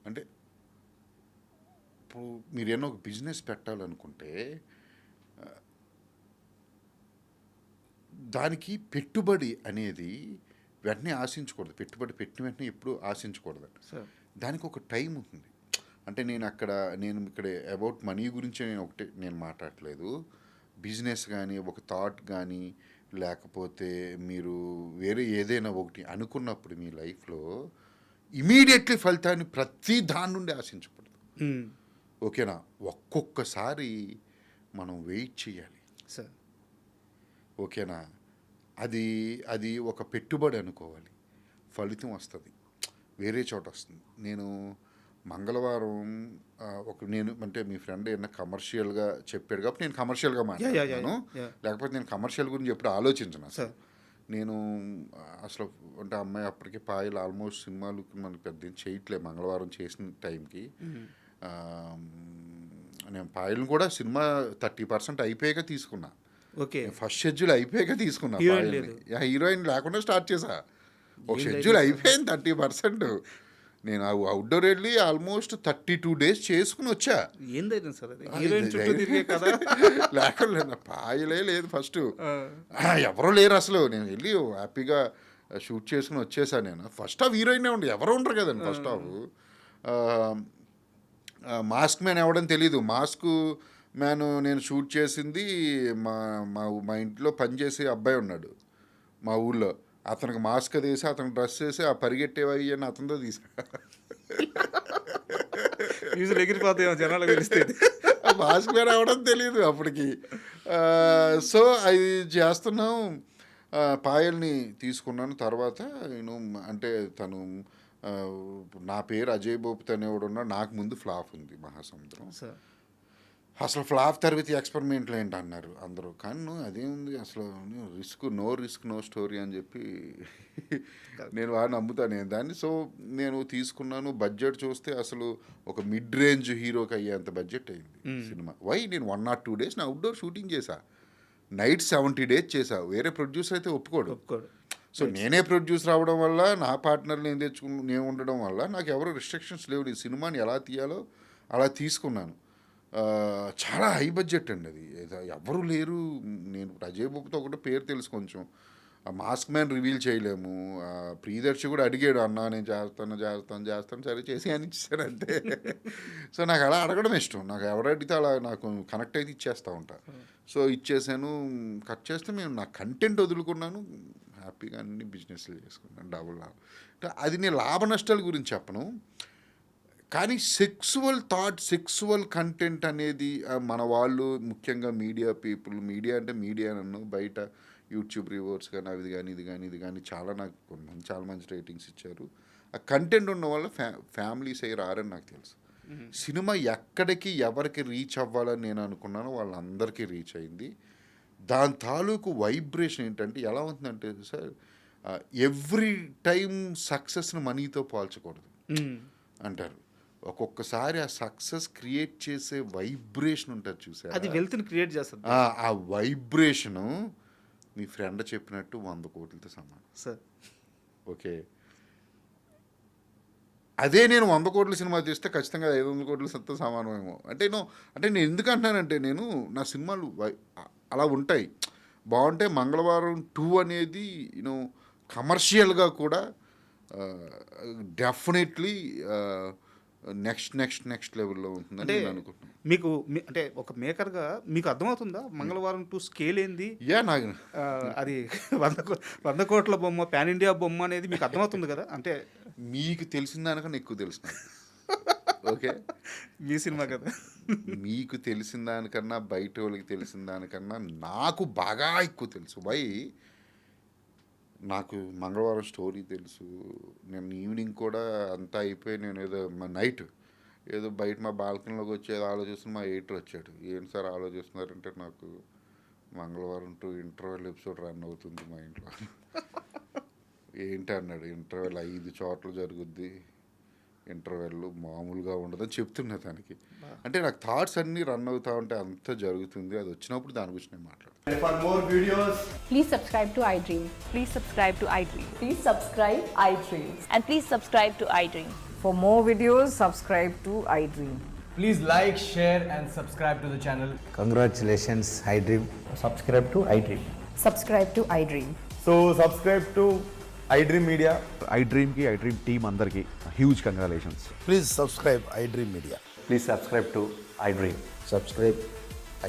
అంటే ఇప్పుడు మీరేమో ఒక బిజినెస్ పెట్టాలనుకుంటే దానికి పెట్టుబడి అనేది వెంటనే ఆశించకూడదు. పెట్టుబడి పెట్టిన వెంటనే ఎప్పుడు ఆశించకూడదు. దానికి ఒక టైం ఉంటుంది. అంటే నేను ఇక్కడ అబౌట్ మనీ గురించి నేను మాట్లాడట్లేదు. బిజినెస్ కానీ ఒక థాట్ కానీ లేకపోతే మీరు వేరే ఏదైనా ఒకటి అనుకున్నప్పుడు మీ లైఫ్లో ఇమీడియట్లీ ఫలితాన్ని ప్రతి దాని నుండి ఆశించకూడదు. ఓకేనా? ఒక్కొక్కసారి మనం వెయిట్ చేయాలి సార్. ఓకేనా? అది ఒక పెట్టుబడి అనుకోవాలి, ఫలితం వస్తుంది, వేరే చోట వస్తుంది. నేను మంగళవారం నేను అంటే మీ ఫ్రెండ్ ఏమన్నా కమర్షియల్గా చెప్పాడు కాబట్టి నేను కమర్షియల్గా మాట్లాడాను. లేకపోతే నేను కమర్షియల్ గురించి ఎప్పుడు ఆలోచించను అసలు. నేను అసలు అంటే అమ్మాయి అప్పటికే పాయలు ఆల్మోస్ట్ సినిమాలు మనకి పెద్ద చేయట్లేదు. మంగళవారం చేసిన టైంకి నేను పాయలను కూడా సినిమా 30% అయిపోయాక తీసుకున్నా. ఓకే, ఫస్ట్ షెడ్యూల్ అయిపోయాక తీసుకున్నా. హీరోయిన్ లేకుండా స్టార్ట్ చేసా. ఒక షెడ్యూల్ అయిపోయింది 30%. నేను అవుట్డోర్ వెళ్ళి ఆల్మోస్ట్ 32 days చేసుకుని వచ్చా. లేకుండా పాయలే లేదు ఫస్ట్, ఎవరో లేరు అసలు. నేను వెళ్ళి హ్యాపీగా షూట్ చేసుకుని వచ్చేసా. నేను ఫస్ట్ హాఫ్ హీరోయినే ఉండి ఎవరు ఉండరు కదండి ఫస్ట్ హాఫ్. మాస్క్ మ్యాన్ ఎవడని తెలీదు. మాస్క్ మ్యాన్ నేను షూట్ చేసింది మా ఇంట్లో పనిచేసే అబ్బాయి ఉన్నాడు మా ఊళ్ళో. అతనికి మాస్క్ అది వేసి అతనికి డ్రెస్ వేసి ఆ పరిగెట్టేవి అని అతనితో తీసా. ఎగిరిపోతాయి జనాలు తెలిస్తే. మాస్క్ మ్యాన్ అవడం తెలియదు అప్పటికి. సో అది చేస్తున్నాం. పాయల్ని తీసుకున్నాను. తర్వాత నేను అంటే తను నా పేరు అజయ్ భూపతి అనేవాడు ఉన్నాడు. నాకు ముందు ఫ్లాప్ ఉంది మహాసముద్రం. అసలు ఫ్లాప్ తర్వాత ఎక్స్పెరిమెంట్లు ఏంటి అన్నారు అందరూ. కానీ అదేముంది అసలు నో రిస్క్ నో స్టోరీ అని చెప్పి నేను బాగా నమ్ముతాను నేను దాన్ని. సో నేను తీసుకున్నాను. బడ్జెట్ చూస్తే అసలు ఒక మిడ్ రేంజ్ హీరోకి అయ్యేంత బడ్జెట్ అయింది సినిమా. నేను 1 or 2 days నా అవుట్డోర్ షూటింగ్ చేశా. నైట్ 70 days చేశా. వేరే ప్రొడ్యూసర్ అయితే ఒప్పుకోడు. సో నేనే ప్రొడ్యూసర్ అవ్వడం వల్ల నా పార్ట్నర్ నేను ఉండడం వల్ల నాకు ఎవరు రిస్ట్రిక్షన్స్ లేవు. ఈ సినిమాని ఎలా తీయాలో అలా తీసుకున్నాను. చాలా హై బడ్జెట్ అండి అది. ఎవరు లేరు. నేను అజయ్ భూపతి ఒకటి పేరు తెలుసు కొంచెం. ఆ మాస్క్ మ్యాన్ రివీల్ చేయలేము. ప్రియదర్శి కూడా అడిగాడు, అన్నా నేను చేస్తాను సరే చేసి అని ఇచ్చాను అంతే. సో నాకు అలా అడగడం ఇష్టం. నాకు ఎవరు అడిగితే అలా నాకు కనెక్ట్ అయితే ఇచ్చేస్తూ ఉంటా. సో ఇచ్చేసాను. కట్ చేస్తే మేము నా కంటెంట్ వదులుకున్నాను. హ్యాపీగా అన్ని బిజినెస్లు చేసుకున్నాను. డబుల్ లాభం. అది నేను లాభ నష్టాల గురించి చెప్పను. కానీ సెక్సువల్ కంటెంట్ అనేది మన వాళ్ళు ముఖ్యంగా మీడియా పీపుల్, మీడియా అంటే మీడియా నన్ను బయట యూట్యూబ్ రివ్యూవర్స్ కానీ ఇది కానీ చాలా నాకు చాలా మంచి రేటింగ్స్ ఇచ్చారు. ఆ కంటెంట్ ఉన్న వల్ల ఫ్యామిలీస్ అయ్యి రారని నాకు తెలుసు. సినిమా ఎక్కడికి ఎవరికి రీచ్ అవ్వాలని నేను అనుకున్నానో వాళ్ళందరికీ రీచ్ అయింది. దాని తాలూకు వైబ్రేషన్ ఏంటంటే ఎలా ఉంటుందంటే సార్, ఎవ్రీ టైం సక్సెస్ని మనీతో పోల్చకూడదు అంటారు. ఒక్కొక్కసారి ఆ సక్సెస్ క్రియేట్ చేసే వైబ్రేషన్ ఉంటుంది చూసారు, అది వెల్త్ని క్రియేట్ చేస్తుంది. ఆ వైబ్రేషను మీ ఫ్రెండ్ చెప్పినట్టు 100 కోట్లతో సమానం సార్. ఓకే, అదే నేను 100 కోట్ల సినిమా తీస్తే ఖచ్చితంగా 500 కోట్లతో సమానమేమో. అంటే నేను ఎందుకు అంటున్నానంటే, నేను నా సినిమాలు అలా ఉంటాయి, బాగుంటాయి. మంగళవారం 2 అనేది కమర్షియల్గా కూడా డెఫినెట్లీ నెక్స్ట్ లెవెల్లో ఉంటుందని నేను అనుకుంటున్నాను. మీకు అంటే ఒక మేకర్గా మీకు అర్థమవుతుందా మంగళవారం 2 స్కేల్ ఏంది? నాకు అది 100 కోట్ల బొమ్మ, పాన్ ఇండియా బొమ్మ అనేది మీకు అర్థమవుతుంది కదా. అంటే మీకు తెలిసిన దానికన్నా ఎక్కువ తెలుసు. ఓకే, మీ సినిమా కదా. మీకు తెలిసిన దానికన్నా బయట వాళ్ళకి తెలిసిన దానికన్నా నాకు బాగా ఎక్కువ తెలుసు. వై, నాకు మంగళవారం స్టోరీ తెలుసు. నేను ఈవినింగ్ కూడా అంతా అయిపోయి నేను ఏదో నైట్ ఏదో బయట మా బాల్కనీలోకి వచ్చి ఏదో ఆలోచిస్తున్న మా ఎడిటర్ వచ్చాడు. ఏంటి సార్ ఆలోచిస్తున్నారంటే, నాకు మంగళవారం టు ఇంటర్వెల్ ఎపిసోడ్ రన్ అవుతుంది మా ఇంట్లో. ఏంటి అన్నాడు. ఇంటర్వెల్ 5 చోట్ల జరుగుద్ది, ఇంటర్వెల్ మామూలుగా ఉండదని చెప్తున్నా దానికి. అంటే నాకు థాట్స్ అన్నీ రన్ అవుతా ఉంటే అంత జరుగుతుంది. అది వచ్చినప్పుడు దాని గురించి నేను మాట్లాడతాను. For more videos, Please subscribe to iDream. Please subscribe to iDream. Please subscribe iDream. And please subscribe to iDream. For more videos, subscribe to iDream. please like, share, and subscribe to the channel. Congratulations, iDream. Subscribe to iDream. Subscribe to iDream. So subscribe to iDream Media. iDream की iDream team अंदर की huge congratulations. Please subscribe iDream Media. Please subscribe to iDream. Subscribe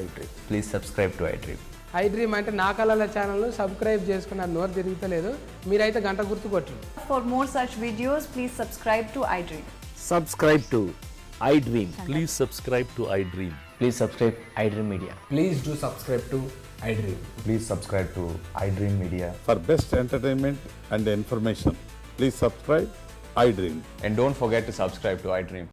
iDream. Please subscribe to iDream. iDream అంటే నా కళల channel subscribe చేసుకున్న నోరు తిరుగుతలేదు, మీరైతే గంట గుర్తు కొట్టండి. For more such videos, please subscribe to iDream. Subscribe to iDream. Please subscribe to iDream. Please subscribe iDream Media. Please do subscribe to iDream. Please subscribe to iDream Media. For best entertainment and information, please subscribe iDream. And don't forget to subscribe to iDream.